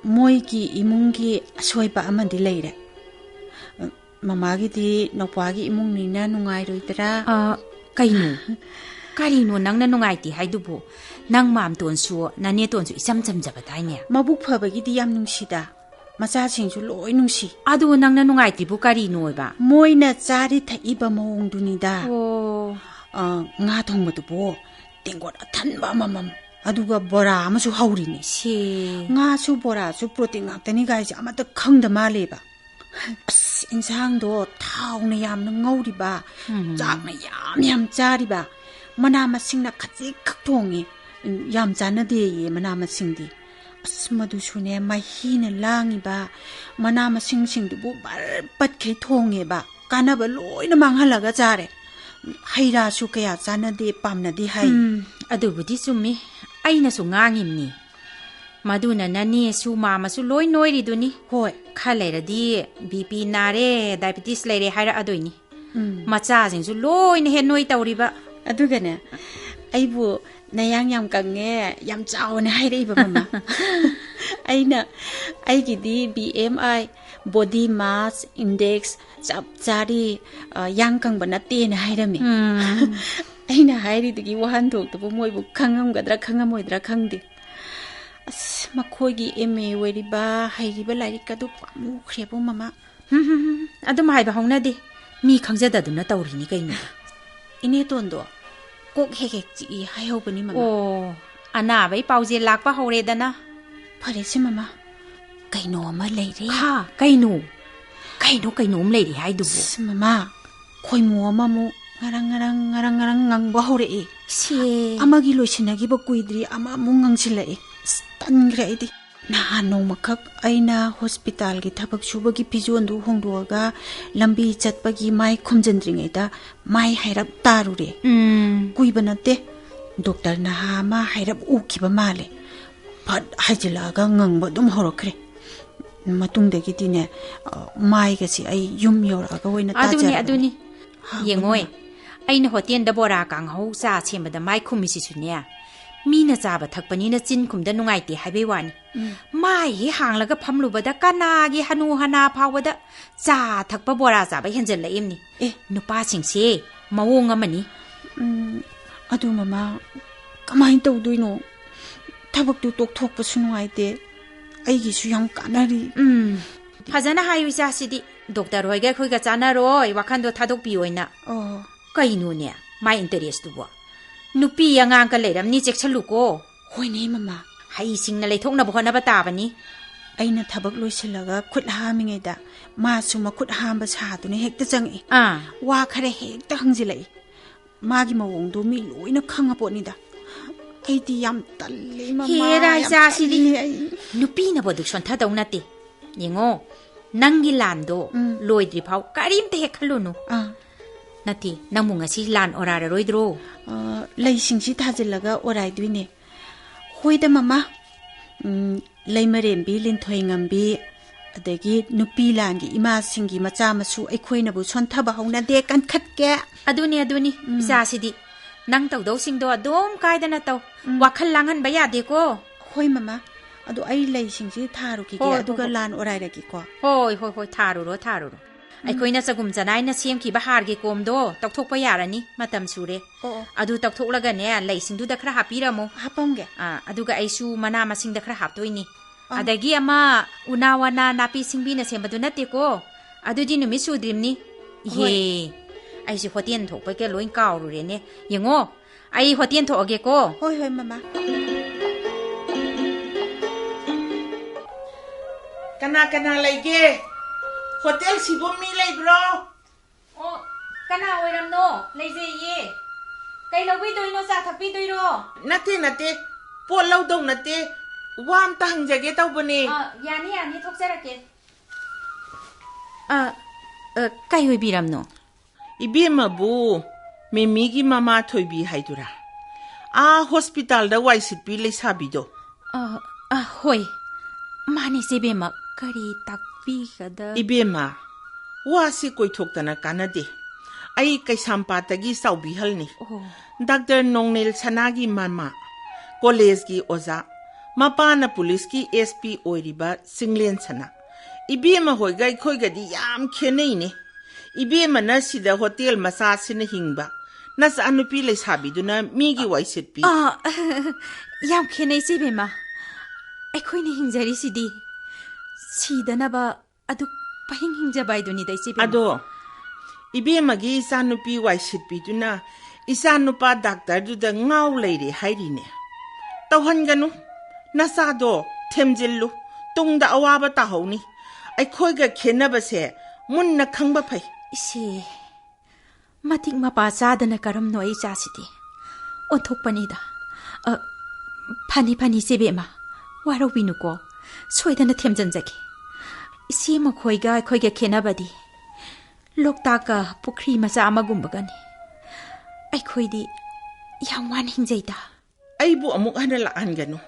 ꯃꯣꯏꯒꯤ ꯏꯃꯨꯡꯒꯤ ꯑꯁꯣꯏꯕ ꯑꯃꯗꯤ ꯂꯩꯔꯦ ꯃꯃꯥꯒꯤꯗꯤ ꯅꯧꯄꯥꯒꯤ ꯏꯃꯨꯡꯅꯤꯅ ꯅꯨꯡꯉꯥꯏꯔꯣꯏꯗ꯭ꯔꯥ ꯀꯔꯤꯅꯣ ꯅꯪꯅ ꯅꯨꯡꯉꯥꯏꯇꯦ ꯍꯥꯏꯗꯨꯕꯨ ꯅꯪ ꯃꯥꯝꯇꯣꯟꯁꯨ ꯅꯅꯦꯇꯣꯟꯁꯨ ꯏꯆꯝ ꯆꯝꯖꯕꯗꯥꯏꯅꯦ ꯃꯕꯨꯛ ꯐꯕꯒꯤꯗꯤ ꯌꯥꯝ ꯅꯨꯡꯁꯤꯗ ꯃꯆꯥꯁꯤꯡꯁꯨ ꯂꯣꯏ ꯅꯨꯡꯁꯤ ꯑꯗꯨ ꯅꯪꯅ ꯅꯨꯡꯉꯥꯏꯇ꯭ꯔꯤꯕꯨ ꯀꯔꯤꯅꯣꯕ ꯃꯣꯏꯅ ꯆꯥꯔꯤ ꯊꯛꯏꯕ ꯃꯑꯣꯡꯗꯨꯅꯤꯗ ꯑꯣ ꯉꯥ ꯊꯣꯡꯕꯗꯨꯕꯨ ꯇꯦꯡꯀꯣꯠ ꯑꯊꯟꯕ ꯑꯃꯃꯝ ꯑꯗꯨꯒ ꯕꯣꯔꯥ ꯑꯃꯁꯨ ꯍꯧꯔꯤꯅꯦ ꯁꯤ ꯉꯥꯁꯨ ꯕꯣꯔꯥꯁꯨ ꯄ꯭ꯔꯣꯇꯤꯟ ꯉꯥꯛꯇꯅꯤ ꯒꯥꯏꯁꯦ ꯑꯃꯠꯇ ꯈꯪꯗ ꯃꯥꯜꯂꯦꯕ ꯑꯁ ꯏꯟꯁꯥꯡꯗꯣ ꯊꯥꯎꯅ ꯌꯥꯝꯅ ꯉꯧꯔꯤꯕ ꯆꯥꯛꯅ ꯌꯥꯝ ꯆꯥꯔꯤꯕ ꯃꯅꯥ ꯃꯁꯤꯡꯅ ꯈꯖꯤꯛ ꯈꯛ ꯊꯣꯡꯉꯦ ꯌꯥꯝ ꯆꯥꯟꯅꯗꯦꯌꯦ ꯃꯅꯥ ꯃꯁꯤꯡꯗꯤ ꯑꯁ ꯃꯗꯨꯁꯨꯅꯦ ꯃꯍꯤꯅ ꯂꯥꯡꯉꯤꯕ ꯃꯅꯥ ꯃꯁꯤꯡꯁꯤꯡꯗꯨꯕꯨ ꯕꯔ ꯄꯠꯈꯩ ꯊꯣꯡꯉꯦꯕ ꯀꯥꯟꯅꯕ ꯂꯣꯏꯅ ꯃꯥꯡꯍꯜꯂꯒ ꯆꯥꯔꯦ ꯍꯩ ꯔꯥꯁꯨ ꯀꯌా ꯆꯥꯟꯅꯗꯦ ꯄꯥꯝꯅꯗꯦ ꯍꯥꯏ ꯑꯗꯨꯕꯨꯗꯤ ꯆꯨꯝꯃꯤ ꯑꯩꯅꯁꯨ ꯉꯥꯡꯉꯤꯝꯅꯤ ꯃꯗꯨꯅ ꯅꯅꯦꯁꯨ ꯃꯥꯃꯁꯨ ꯂꯣꯏ ꯅꯣꯏꯔꯤꯗꯨꯅꯤ ꯍꯣꯏ ꯈꯔ ꯂꯩꯔꯗꯤ BP ꯅꯥꯔꯦ ꯗꯥꯏꯕꯦꯇꯤꯁ ꯂꯩꯔꯦ ꯍꯥꯏꯔꯛꯑꯗꯣꯏꯅꯤ ꯃꯆꯥꯁꯤꯡꯁꯨ ꯂꯣꯏꯅ ꯍꯦꯟ ꯅꯣꯏ ꯇꯧꯔꯤꯕ ꯑꯗꯨꯒꯅꯦ ꯑꯩꯕꯨ ꯅꯌꯥꯡ ꯌꯥꯝ ꯀꯪꯉꯦ ꯌꯥꯝ ꯆꯥꯎꯅ ꯍꯥꯏꯔꯛꯏꯕ ꯃꯃꯥ ꯑꯩꯅ ꯑꯩꯒꯤꯗꯤ BMI ꯕꯣꯗꯤ ꯃꯥꯁ ꯏꯟꯗꯦꯛꯁ ꯆꯞ ꯆꯥꯔꯤ ꯌꯥꯡ ꯀꯪꯕ ꯅꯠꯇꯦꯅ ꯍꯥꯏꯔꯝꯃꯤ ꯑꯩꯅ ꯍꯥꯏꯔꯤꯗꯨꯒꯤ ꯋꯥꯍꯟꯊꯣꯛꯇꯨꯕꯨ ꯃꯣꯏꯕꯨ ꯈꯪꯉꯝꯒꯗ꯭ꯔꯥ ꯈꯪꯉꯝꯃꯣꯏꯗ꯭ꯔꯥ ꯈꯪꯗꯦ ꯑꯁ ꯃꯈꯣꯏꯒꯤ MA ꯑꯣꯏꯔꯤꯕ ꯍꯩꯔꯤꯕ ꯂꯥꯏꯔꯤꯛ ꯑꯗꯨ ꯄꯥꯝꯃꯨꯈ꯭ꯔꯦꯕꯨ ꯃꯃꯥ ꯑꯗꯨꯝ ꯍꯥꯏꯕ ꯍꯧꯅꯗꯦ ꯃꯤ ꯈꯪꯖꯗꯗꯨꯅ ꯇꯧꯔꯤꯅꯤ ꯀꯩꯅꯣ ꯏꯅꯦꯇꯣꯟꯗꯣ ꯀꯣꯛ ꯍꯦꯛ ꯆꯤꯛꯏ ꯍꯥꯏꯍꯧꯕꯅꯤ ꯃꯃꯥ ꯑꯣ ꯑꯅꯥꯕꯩ ꯄꯥꯎꯖꯦꯜ ꯂꯥꯛꯄ ꯍꯧꯔꯦꯗꯅ ꯐꯔꯦꯁꯦ ꯃꯃꯥ ꯀꯩꯅꯣ ꯑꯃ ꯂꯩꯔꯦ ꯀꯩꯅꯣꯝ ꯂꯩꯔꯤ ꯍꯥꯏꯗꯨꯕꯨ ꯃꯃꯥ ꯈꯣꯏꯃꯨ ꯑꯃꯃꯨꯛ ꯉꯔꯪ ꯉꯪꯕ ꯍꯧꯔꯛꯏ ꯑꯃꯒꯤ ꯂꯣꯏꯁꯤꯟꯅꯈꯤꯕ ꯀꯨꯏꯗ꯭ꯔꯤ ꯑꯃꯃꯨꯛ ꯉꯪꯁꯤꯜꯂꯛꯏ ꯇꯟꯈ꯭ꯔꯦ ꯑꯩꯗꯤ ꯅꯍꯥꯟ ꯅꯣꯡꯃꯈꯛ ꯑꯩꯅ ꯍꯣꯁꯄꯤꯇꯥꯜꯒꯤ ꯊꯕꯛ ꯁꯨꯕꯒꯤ ꯐꯤꯖꯣꯟꯗꯨ ꯍꯣꯡꯗꯣꯛꯑꯒ ꯂꯝꯕꯤ ꯆꯠꯄꯒꯤ ꯃꯥꯏ ꯈꯨꯝꯖꯤꯟꯗ꯭ꯔꯤꯉꯩꯗ ꯃꯥꯏ ꯍꯥꯏꯔꯞ ꯇꯥꯔꯨꯔꯦ ꯀꯨꯏꯕ ꯅꯠꯇꯦ ꯗꯣꯛꯇꯔ ꯅꯍꯥ ꯑꯃ ꯍꯥꯏꯔꯞ ꯎꯈꯤꯕ ꯃꯥꯜꯂꯦ ꯐꯠ ꯍꯥꯏꯖꯤꯜꯂꯛꯑꯒ ꯉꯪꯕ ꯑꯗꯨꯝ ꯍꯧꯔꯛꯈ꯭ꯔꯦ ꯃꯇꯨꯡꯗꯒꯤꯗꯤꯅꯦ ꯃꯥꯏꯒꯁꯤ ꯑꯩ ꯌꯨꯝ ꯌꯧꯔꯛꯑꯒ ꯑꯣꯏꯅ ꯇꯥꯖꯔꯕꯅꯤ ꯑꯗꯨꯅꯤ ꯌꯦꯡꯉꯣꯏ ꯑꯩꯅ ꯍꯣꯇꯦꯜꯗ ꯕꯣꯔꯥ ꯀꯥꯡꯍꯧ ꯆꯥ ꯁꯦꯝꯕꯗ ꯃꯥꯏ ꯈꯨꯝꯃꯤꯁꯤꯁꯨꯅꯦ ꯃꯤꯅ ꯆꯥꯕ ꯊꯛꯄꯅꯤꯅ ꯆꯤꯟ ꯈꯨꯝꯗ ꯅꯨꯡꯉꯥꯏꯇꯦ ꯍꯥꯏꯕꯩ ꯋꯥꯅꯤ ꯃꯥꯏ ꯍꯦꯛ ꯍꯥꯡꯂꯒ ꯐꯝꯂꯨꯕꯗ ꯀꯅꯥꯒꯤ ꯍꯅꯨ ꯍꯅꯥ ꯐꯥꯎꯕꯗ ꯆꯥ ꯊꯛꯄ ꯕꯣꯔꯥ ꯆꯥꯕ ꯍꯦꯟꯖꯜꯂꯛꯏꯝꯅꯤ ꯅꯨꯄꯥꯁꯤꯡꯁꯦ ꯃꯑꯣꯡ ꯑꯃꯅꯤ ꯑꯗꯨ ꯃꯃꯥ ꯀꯃꯥꯏꯅ ꯇꯧꯗꯣꯏꯅꯣ ꯊꯕꯛꯇꯨ ꯇꯣꯛꯊꯣꯛꯄꯁꯨ ꯅꯨꯡꯉꯥꯏꯇꯦ ꯑꯩꯒꯤꯁꯨ ꯌꯥꯝ ꯀꯥꯟꯅꯔꯤ ꯐꯖꯅ ꯍꯥꯏꯌꯨ ꯏꯆꯥꯁꯤꯗꯤ ꯗꯣꯛꯇꯔ ꯍꯣꯏꯒ ꯑꯩꯈꯣꯏꯒ ꯆꯥꯟꯅꯔꯣꯏ ꯋꯥꯈꯟꯗꯣ ꯊꯥꯗꯣꯛꯄꯤꯌꯣꯏꯅ ꯀꯩꯅꯣꯅꯦ ꯃꯥꯏ ꯏꯟꯇꯔꯦꯁꯇꯨꯕꯣ ꯅꯨꯄꯤ ꯑꯉꯥꯡꯒ ꯂꯩꯔꯝꯅꯤ ꯆꯦꯛꯁꯜꯂꯨꯀꯣ ꯍꯣꯏꯅꯦ ꯃꯃꯥ ꯍꯩꯁꯤꯡꯅ ꯂꯩꯊꯣꯛꯅꯕ ꯍꯣꯠꯅꯕ ꯇꯥꯕꯅꯤ ꯑꯩꯅ ꯊꯕꯛ ꯂꯣꯏꯁꯤꯜꯂꯒ ꯈꯨꯠ ꯍꯥꯝꯃꯤꯉꯩꯗ ꯃꯥꯁꯨ ꯃꯈꯨꯠ ꯍꯥꯝꯕ ꯁꯥꯗꯨꯅ ꯍꯦꯛꯇ ꯆꯪꯉꯛꯏ ꯋꯥ ꯈꯔ ꯍꯦꯛꯇ ꯍꯪꯖꯤꯜꯂꯛꯏ ꯃꯥꯒꯤ ꯃꯑꯣꯡꯗꯣ ꯃꯤ ꯂꯣꯏꯅ ꯈꯪꯉꯄꯣꯠꯅꯤꯗ ꯑꯩꯗꯤ ꯌꯥꯝ ꯇꯜꯂꯤ ꯃꯃꯥ ꯍꯦꯔꯥ ꯏꯆꯥꯁꯤꯗꯤ ꯅꯨꯄꯤꯅꯕꯨ ꯑꯗꯨꯛ ꯁꯣꯟꯊꯗꯧ ꯅꯠꯇꯦ ꯌꯦꯡꯉꯣ ꯅꯪꯒꯤ ꯂꯥꯟꯗꯣ ꯂꯣꯏꯗ꯭ꯔꯤ ꯐꯥꯎ ꯀꯔꯤꯝꯇ ꯍꯦꯛ ꯈꯜꯂꯨꯅꯨ ꯅꯠꯇꯦ ꯅꯪꯕꯨ ꯉꯁꯤ ꯂꯥꯟ ꯑꯣꯔꯥꯔꯔꯣꯏꯗ꯭ꯔꯣ ꯂꯩꯁꯤꯡꯁꯤ ꯊꯥꯖꯤꯜꯂꯒ ꯑꯣꯔꯥꯏꯗꯣꯏꯅꯦ ꯍꯣꯏꯗ ꯃꯃꯥ ꯂꯩꯃꯔꯦꯝꯕꯤ ꯂꯤꯟꯊꯣꯏ ꯉꯝꯕꯤ ꯑꯗꯒꯤ ꯅꯨꯄꯤ ꯂꯥꯟꯒꯤ ꯏꯃꯥꯁꯤꯡꯒꯤ ꯃꯆꯥ ꯃꯁꯨ ꯑꯩꯈꯣꯏꯅꯕꯨ ꯁꯣꯟꯊꯕ ꯍꯧꯅꯗꯦ ꯀꯟꯈꯠꯀꯦ ꯑꯗꯨꯅꯤ ꯏꯆꯥꯁꯤꯗꯤ ꯅꯪ ꯇꯧꯗꯧꯁꯤꯡꯗꯣ ꯑꯗꯨꯝ ꯀꯥꯏꯗꯅ ꯇꯧ ꯋꯥꯈꯜ ꯂꯥꯡꯍꯟꯕ ꯌꯥꯗꯦꯀꯣ ꯍꯣꯏ ꯃꯃꯥ ꯑꯗꯣ ꯑꯩ ꯂꯩꯁꯤꯡꯁꯤ ꯊꯥꯔꯨꯈꯤꯒꯦ ꯑꯗꯨꯒ ꯂꯥꯟ ꯑꯣꯔꯥꯏꯔꯒꯦꯀꯣ ꯍꯣꯏ ꯊꯥꯔꯨꯔꯣ ꯑꯩꯈꯣꯏꯅ ꯆꯒꯨꯝ ꯆꯅꯥꯏꯅ ꯁꯦꯝꯈꯤꯕ ꯍꯥꯔꯒꯤ ꯀꯣꯝꯗꯣ ꯇꯧꯊꯣꯛꯄ ꯌꯥꯔꯅꯤ ꯃꯇꯝ ꯁꯨꯔꯦ ꯑꯗꯨ ꯇꯧꯊꯣꯛꯂꯒꯅꯦ ꯂꯩꯁꯤꯡꯗꯨꯗ ꯈꯔ ꯍꯥꯞꯄꯤꯔꯝꯃꯣ ꯍꯥꯞꯄꯝꯒꯦ ꯑꯗꯨꯒ ꯑꯩꯁꯨ ꯃꯅꯥ ꯃꯁꯤꯡꯗ ꯈꯔ ꯍꯥꯞꯇꯣꯏꯅꯤ ꯑꯗꯒꯤ ꯑꯃ ꯎꯅꯥ ꯋꯥꯅꯥ ꯅꯥꯄꯤ ꯁꯤꯡꯕꯤꯅ ꯁꯦꯝꯕꯗꯨ ꯅꯠꯇꯦꯀꯣ ꯑꯗꯨꯗꯤ ꯅꯨꯃꯤꯠ ꯁꯨꯗ꯭ꯔꯤꯝꯅꯤ ꯑꯩꯁꯦ ꯍꯣꯇꯦꯜ ꯊꯣꯛꯄꯒ ꯂꯣꯏ ꯀꯥꯎꯔꯨꯔꯦꯅꯦ ꯌꯦꯡꯉꯣ ꯑꯩ ꯍꯣꯇꯦꯜ ꯊꯣꯛꯑꯒꯦꯀꯣ ꯍꯣꯏ ꯃꯃꯥ ꯀꯅꯥ ꯂꯩꯒꯦ ꯍꯣꯇꯦꯜꯁꯤꯕꯨ ꯃꯤ ꯂꯩꯕ꯭ꯔꯣ ꯀꯅꯥ ꯑꯣꯏꯔꯝꯅꯣ ꯂꯩꯖꯩꯌꯦ ꯀꯩ ꯂꯧꯕꯤꯗꯣꯏꯅꯣ ꯆꯥ ꯊꯛꯄꯤꯗꯣꯏꯔോ ꯅꯠꯇꯦ ꯄꯣꯠ ꯂꯧꯗꯧ ꯅꯠꯇꯦ ꯋꯥ ꯑꯝꯇ ꯍꯪꯖꯒꯦ ꯇꯧꯕꯅꯦ ꯌꯥꯅꯤ ꯊꯣꯛꯆꯔꯛꯀꯦ ꯀꯩ ꯑꯣꯏꯕꯤꯔꯝꯅꯣ 이비엠마부 메미기 마마 토이비 하이두라 아 호스피탈다 와이시피 레사비도 ꯍꯣꯏ ꯃꯥꯅꯦ ꯆꯦꯕꯦꯝꯃ ꯀꯔꯤ ꯇꯥꯛꯄꯤꯒꯗ 이비엠마 와시 꼬이톡다나 까나데 아이 까이삼파타기 사우비할니 닥터 농넬 사나기 마마 콜레즈기 오자 Mapana Poliski SP Oiriba Singlen Sana. Ibema Hoigai Koigadi Yam Kenene. Ibema Nasida Hotel Masasin Hingba. Nas Anupile Sabiduna Migi Waisit Pi. Yam Kenai Sibema. I couldn't hinjari sidi. Sidanaba adu pahing hinjabai duni day sibema. Ado. Ibemagi Sanupi Waisit Piduna. Isanupa Doctor do the Ngau Lady Haidine. Tauhanganu. Nasado, Temjillu, Tung the Awaba Tahoni. I koiga kenabase, Munna Kangbapai. Si Matik Mapazada Nakaram no Isasiti. Otopanida. Pani Sibema. Waro Vinuko. Sweden at Temjanzaki. Si Makoiga, Koiga Kenabadi. Loktaka, Pukri Masama Gumbagani. I coidi young one hinjada. Aibu Amukana Angano.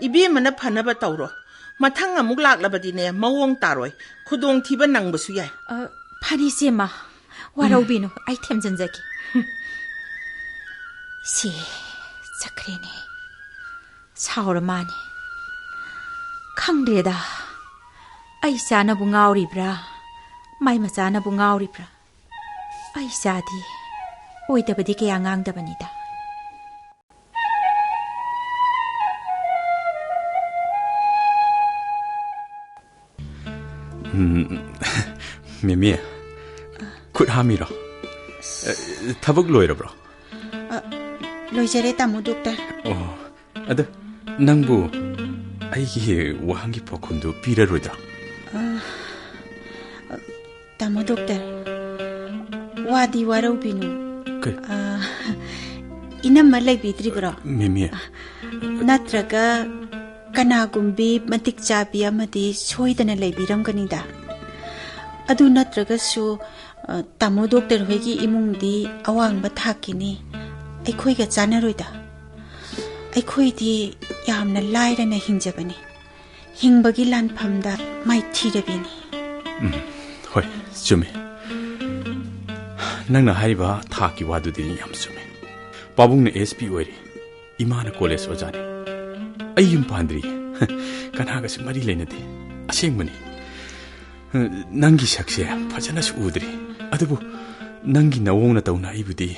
Ibemana Panaba Tauro. Matanga Muglak Labadine, Mawong Taroi, Kudong Tibanang Basuya. Pani Sima. Warobino, I Temjanzaki. Si Sakrini. Sauramani. Kangdeda. I sana bungauri bra. My masana bungauri bra. I sadi. Oi dabadi kaya ngang dabanida. Mimi, could hamira. Tabuk lawyer, bro. Loisere Tamo Doctor. Oh, ada Nangbu. I hear Wahangi Pokundu, Peter Ruda. Tamo Doctor. Wadi Warobinu. Inamalay Bidribro. Mimi. Natraga Kanagumbi Matik Chabi Amadi Soidana Labiram Ganida. Adu Natraga Su Tamo Doctor Hegi Imundi Awang Batakini. I Koiga Zanaruda. I Koidi Yamna Lairana Hinjabani. Hingbagilan Pamda, my Tidabini. Hoi, Sumi. Nangna Haiba Taki Wadu di Yamsumi. Babung ne SP Weri. Imana Koles Ojani. Ayum Pandri. Kanagas Mari Lenati. Ashingmani. Nangi Shaksha, Pajanas Udri. Adabu Nangi Nawona Tauna Ibudi.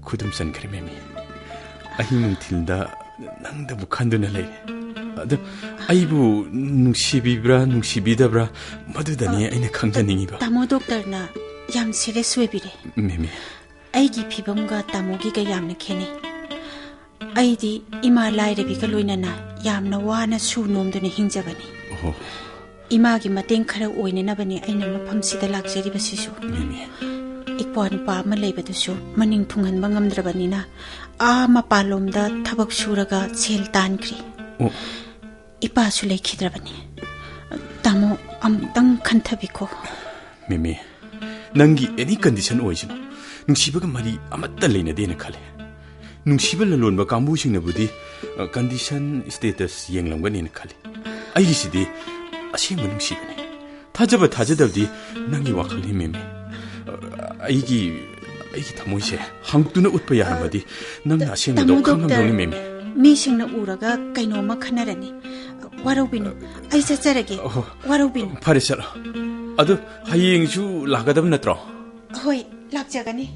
Kudum San Krememi. Ahim Tilda Nangda Bukandunale. Aibu Nushibibra, Nushibidabra, Madudani, and a Kanganiba. Tamo Doctor na Yam Serious Webire. Mimi. Aigi Pibunga Tamogiga Yamna Kenny. Aidi Ima Laida Bigaluinana, Yamna Wana Sunum than a Hinjabani. Oh. Imagi Matinkara Oinabani, I never pumsi the luxury basisu. Mimi. Ikwan pa Malay to show, Manning Tungan Bangam Drabanina. Ah, Mapalum da Tabak Shuraga, Sail Tankri. Oh. Ipasule Kidrabani. Tamo Dang Cantabico. Mimi. Nangi any condition origin. Nungshibaga Mari Amatalena Dena Kale. Nungshiba alone Bakambushing the Budi, condition status young Langan in Kale. I see a shame Nungshibani. Tajaba Tajadavdi, Nangi Wakali Mimi. Aigi Tamoise, hung to no Utpayamadi, Nanga Shing the Dokam Mimi. Missing the Uraga, Kainoma Canarani. Warobino, I said again. Warobino. Parisara. Other Haying Ju Lagadam Natro. Hoi, Lapjagani.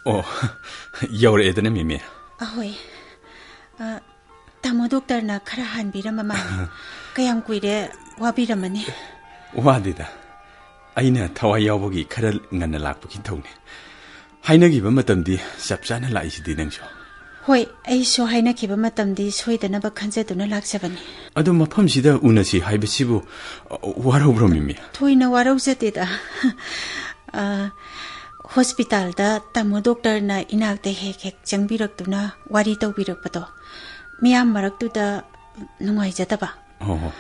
Oh, you're Eden Mimi. Ahoy. Tamo Doctor na Karahan Biramama. Kayam Quide, Wabiramani. Wadida. Aina Tawayabogi Karal Nanalapaki Tony. Haina give a matamdi, Sapsana lies didn't you? Hoi, I saw Haina Kibamatam di Sweden about Kanzetuna Laxavani. Adoma Pumsida Unasi Hibesibu, Warobromimi. Toina Warozatida. Hospital da Tamo Doctor na inak de hek Jangbirak tuna, Warito Birakpato. Miam Maraktuda Nungai Jataba. Oh.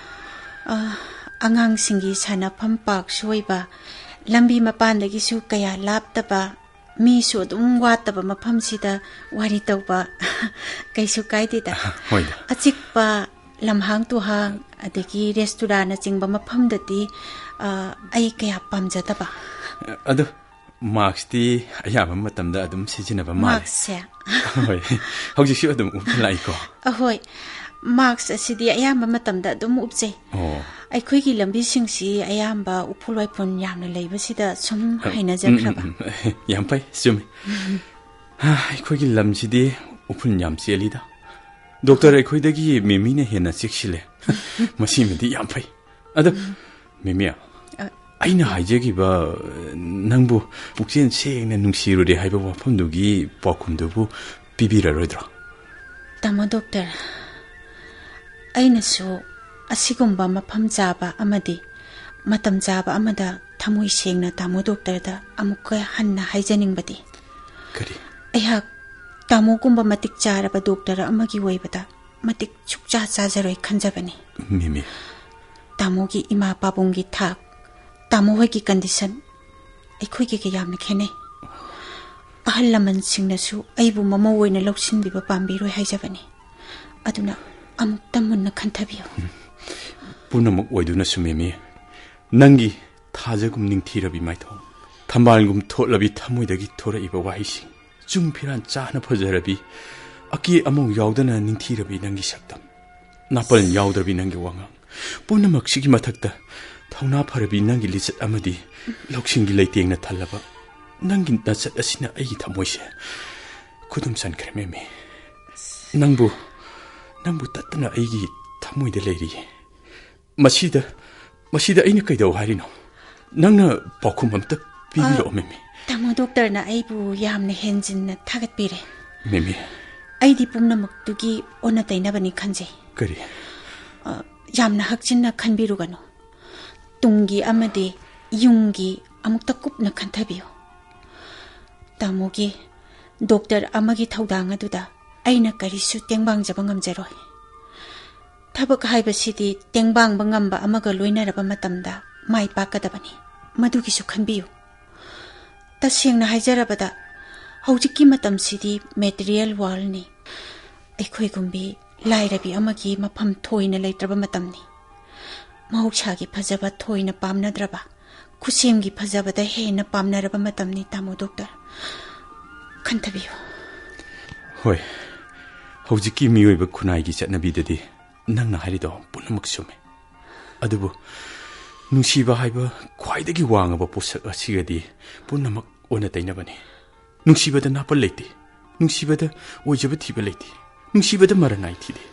Angang Singi Sana Pampak Shuiba. Lambi Mapandagi Su Kaya Laptaba. Mi su wataba mapamsida waritoba kaisu kaidida. Achikpa lamhang tu hang adagi restaurant na chingba mafamdati ai kaya pamjadaba ado marks ti ayama matamda adum sijinaba male marks se hoi hojik si adum upalai ko ahoi marks asidi ayama matamda adum upje oh aikhoi gi lambi singsi ayamba upulwai pon yamna leibasida sum haina jakraba yam pai sum aikhoi gi lamsidi upun yam selida doctor aikhoi dagi memine hena sikshile masimidi yam pai ado memia aina haijegi ba nangbu pukjen sengna nungsirure haiba wafamdugi pakumdubu pibirarodra tamo doctor aina so asigumba mafam jaba amadi matam jaba amada thamoi sengna tamo doctor da amukka hanna haijaningbadi kari ayhak tamo kumba matik charaba doctor amagi woibada matik chukcha chajaroi khanjabani mimi tamo gi ima pabungi thak tamo hogi condition aikhoi gi yamna khene ahal laman singnasu aibu mama woina loksin biba pambi roi haijabani aduna amukta munna khanthabiyo punamuk oiduna sumemi nangi thajagum ningthirabi maithong thambalgum tholabhi thamoidagi thora iba waisi chungphiran chana phajarabi aki among yaudana ningthirabi nangi saktam napal yaudabi nangi wanga punamak sigi mathakta thawna pharabi nangi lichat amadi loksingi leitengna thalaba nangi nachat asina ai thamoise khudum san krememi nangbu tatna aigi thamoide leiri masida aina kaidau harino nangna pakhum amta pibiro memi tamo doctor na aibu yamna henjin na thagat pire memi aidi pumna maktugi ona taina bani khanje kari yamna hakchin na khanbiru gano tungi amade yungi amukta kupna khanthabiyo tamogi doctor amagi thaudang aduda aina karisu tengbang jabangam jaroi thabak haibasidi tengbang bangamba amaga loinaraba matamda mai pakadabani madugi su khanbiyu tasengna haijarabada hojiki matamsidi material world ni aikhoi gumbi lairabi amagi mafam thoina leitraba matamni mahaushagi phajaba thoina pamnadraba khusemgi phajabada hena pamnaraba matamni tamo doctor khanthabiyu hoi hojiki miyoiba khunai gi chatnabidadi nangna harido punamak sume adubu nungsiba haiba khwaidagi wangaba posak asigadi punamak ona tainabani nungsibada napal leiti nungsibada ojaba thiba leiti nungsibada maranai thide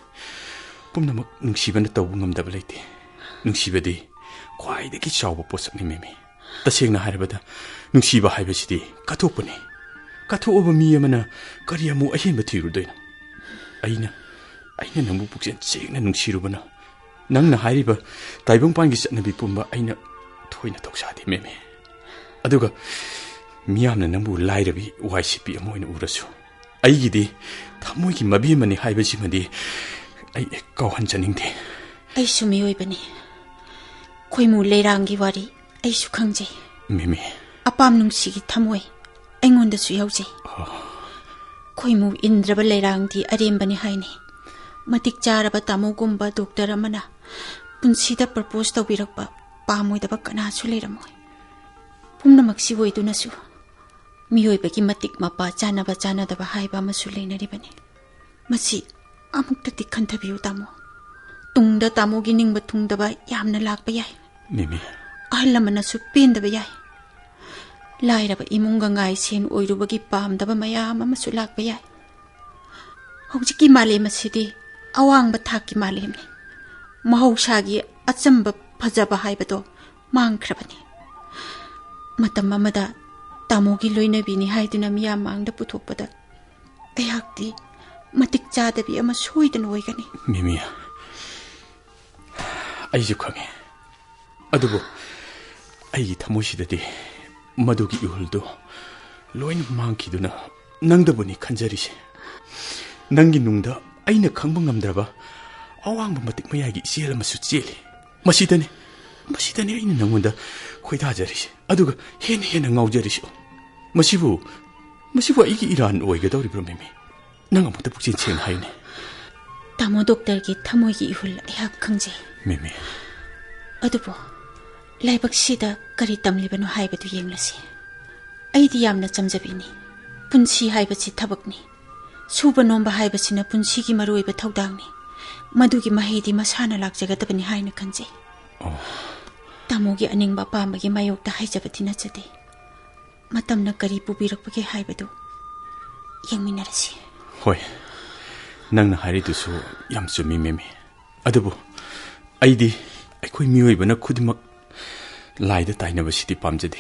punamak nungsibana tawbu ngamdaba leiti nungsibadi khwaidagi chawba posak ni memi tasengna haribada nungsiba haibasidi kathopani kathoba mi amana kariyamu ahenba thirudoina aina nangbu puksen chegna nungsirubana nangna hariba taibang pangi chatnabi pumba aina thoina toksadi meme aduga miyamna nangbu lairabi waisipi amoina urasu aigidi thamoigi mabi mani haibajimadi ai kawhan chaningde ai sumi oibani khoimu leirangi wari ai su khangje meme apam nungsigi thamoi aingonda su yauje khoimu indraba leirangdi arembani haini matik charaba tamogumba doctor amana punsida propose tawbirakpa pamoidaba kana su leiramoy pumnamak si woiduna su miyoibagi matik mapa chanadaba haiba masu leinaribani masi amukta tikhanthabiyu tamo tungda tamogi ningba thungdaba yamna lakpa yai mimi ahlamana su pendaba yai lairaba imunga ngai sen oirubagi pamdaba mayam amasu lakpa yai hojiki malem asidi awangba thakki malemni mahausagi achamba phajaba haibado mangkhrabani matam amada tamogi loinabini haiduna miyam mangda puthokpada ayakti matik chadabi ama soidana oigani mimi aiju khange adubu aigi thamosidadi madugi ihuldo loin mangkiduna nangdabuni khanjarise nangi nungda aina khangba ngamdraba awangba matik mayagi chela masu cheli masidane aina nangonda khoidajarise aduga hena ngaujarise masibu aigi iran oigadawribro mimi nanga mata pukchen chen haine Tamo doctorgi thamoigi ihul ayhak khangjai. Mimi. Adubo laibak sida kari tamlibano haibadu yenglasi. Aidi yamna chamjabini. Punsi haibasi thabakni. Suba nomba haibasina punsigi maruiba thawdangni. Madugi mahidi masana lakjagadabani haina khanjai. Tamogi aningba pambagi mayokta haijabati nachade. Matamna kari pubirakpagi haibadu yengminarasi. Hoi. Nangna haridusu yam chumi Mimi. Adubu aidi aikoi miyoibana khudimak laida tainabasidi pamjade.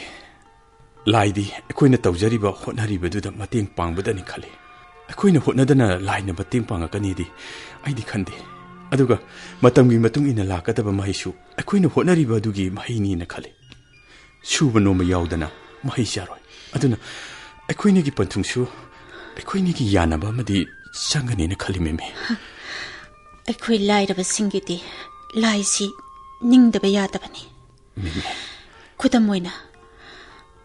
Laidi aikoina tawjariba hotnaribaduda mateng pangbadani khali. Aikoina hotnadana laina mateng pangakanidi aidi khande. Aduga matamgi matung ina lakadaba mahisu aikoina hotnariba adugi mahini na khali. Suba noma yaudana mahi charoi. Aduna aikoina gi panthungsu aikoina gi yanaba amadi changani na khali Mimi. Aikoi lairaba singidi laisi ningdaba yadabani. Mimi. Kudamoina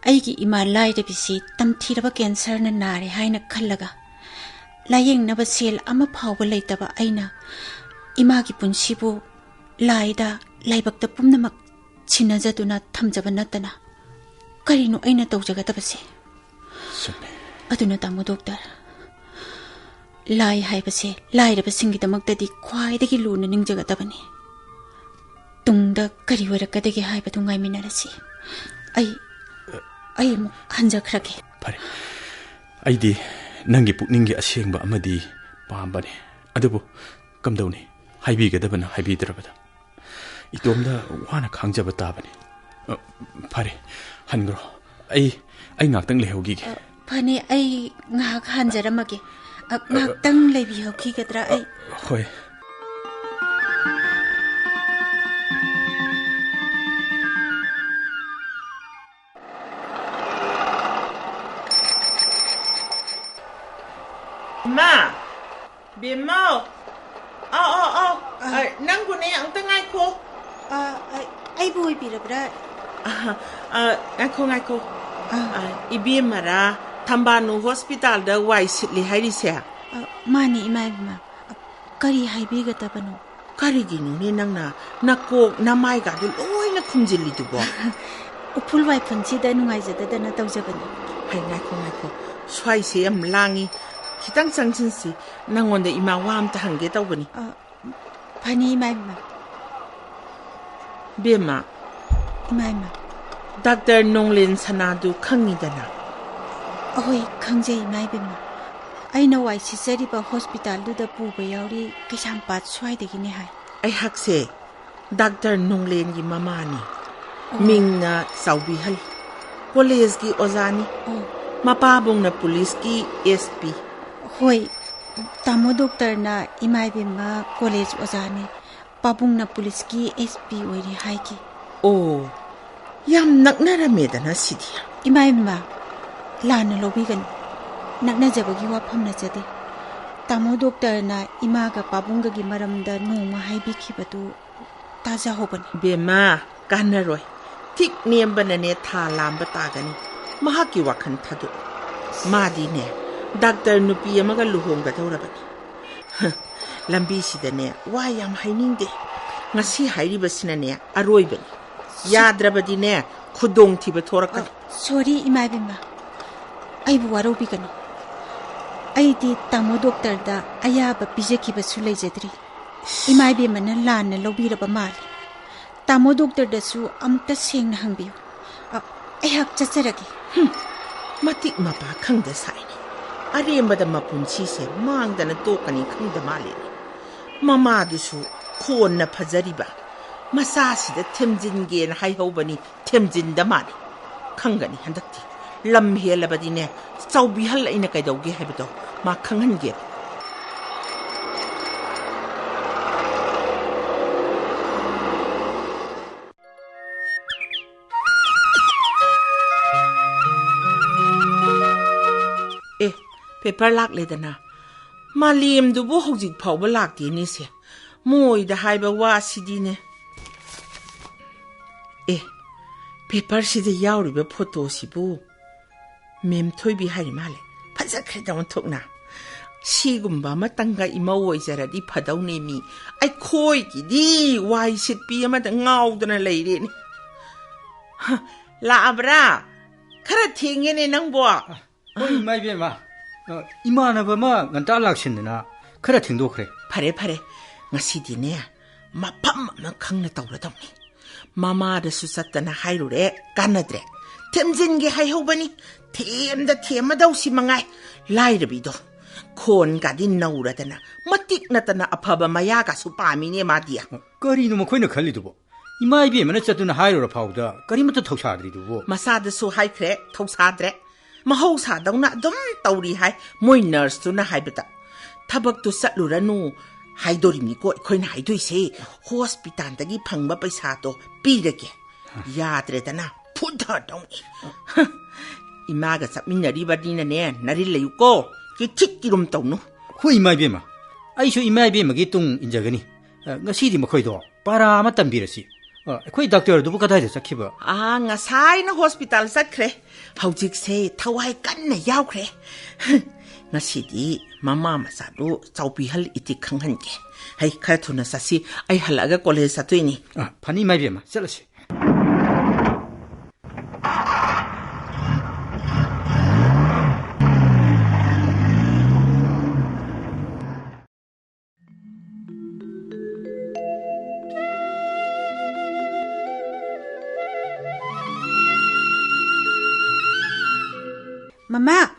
aigi ima lairabisi tamthiraba cancer na nare haina khallaga layengnaba sel ama phawba leitaba aina imagi punsibu laida laibakta pumnamak chinajaduna thamjaba natana karino aina tawjagadabase. Sumi. Aduna tamo doctor lai haibase lairaba singidamakdadi khwaidagi luna ningjagadabani. Tungda kari warakadagi haibadu ngaiminarasi. Ai mu hanjakhrage. Pare. Aidi nangi pukningi asengba amadi pambane. Adubu kamdawni haibigadabana haibidrabada. Itomda wana khangjaba tabane. Pare. Hangro. Ai ngaktang lehogige. Phane ai ngak hanjaramage. Ngaktang lebihokigadra ai. Hoi. Ma, Bimau. Nangune ang tangay ko. Ai boy birabra. Ngay ko. Ibimara, Tambanu Hospital da wai sitli hairisa. Mani imagma. Kari haibigatabano. Kari ginu ni nangna nakok namay ga dul oy na kumjili dubo. Upul wai pansida nungaijada na tawjabani. Hai ngay ko. Swai se am langi. Kitang sangsinsi nangonda ima wam ta hange tawbani. Phani imagma. Bima. Imagma. Dr. Nonglin Sanadu khangidana. Ahoy khangjai maibima. Aina wai sisariba hospital duda puba yauri Kaishampat swaidagini hai. Ai hakse Dr. Nonglin gi mamani. Mingna Saubihal. Police gi ozani. Mapabong na police gi SP. Hoy tamo doctor na imaibima college ozani. Pabung na police gi SP oiri hai ki. Oh. Yam naknaramedana sidia. Imaibima lana lobigan. Naknajabagi wafam na jade. Tamo doctor na imaga pabunga gi maramda noma haibikibadu taja hobani. Bema kanaroi. Tik niyambana ne tha lamba tagani. Mahaki wakhan thadu. Madi ne Dr. Nupi amaga luhonga daurabani. Lambi sidane wayam hainingde. Ngasi hairibasina ne aroibani. Yadrabadi ne khudong thiba thorakani. Sorry imaibima. Aibu warobigani. Aidi tamo doctor da ayaba pijakibasu leijadri. Imaibima na lana lobiraba mali. Tamo doctor da su amukta sengna hangbiyu. Ayhak chacharagi. Matik mapa khangda saini. Arembada mapunchi se mangdana tokani khangda mali. Mama dusu khonna phajariba. Masasida themjingen haihobani themjinda mali. Khangani handakti. Lam helabadi ne Saubihal aina kaidauge haibado ma khanghange. Paper lak ledana. Malim dubo hojik phawba lakti ni se. Moi da haiba wa sidine. Paper sida yauriba photo sibu. Mem thoibi hari male. Phajakhre dawn thokna. 시ꯒumba matanga imawoizaradi phadaunemi ai khoi ki di wai sitpi amada ngaudana leireni la abra khara thengene nangbo oi mai be ma imana ba ma nganta lakshin na khara thingdo khre phare ngasidine mapam ma khangna tawradamni mama da su satana hairure kanadre temjinge haihobani themda themadausi mangai lairabido khon ga din nauradana matik natana aphaba maya ga su pamine madia kari no khoina khali dubo imai be mana chatuna hairo phauda kari mata thausadri dubo masada su haikre thausadre mahausa dauna dum tauri hai moi nurse tu na haibata thabak tu satluranu haidorimi ko khoina haidoise hospital dagi phangba paisa to pirage yadre dana phudha dawni imaga sapminari badina ne nari leyuko ki thikkirum tawnu hui imai be ma ai su imai be magi tung injagani ngasi di makhoi do para ma tambirasi khoi doctor du ka dai sakhiba ngasai na hospital sakre haujik se thawai kan na yawkre ngasi di mama masadu chaupi hal iti khanghan ke hai khara thuna sasi ai halaga college satuini phani mai be ma chalasi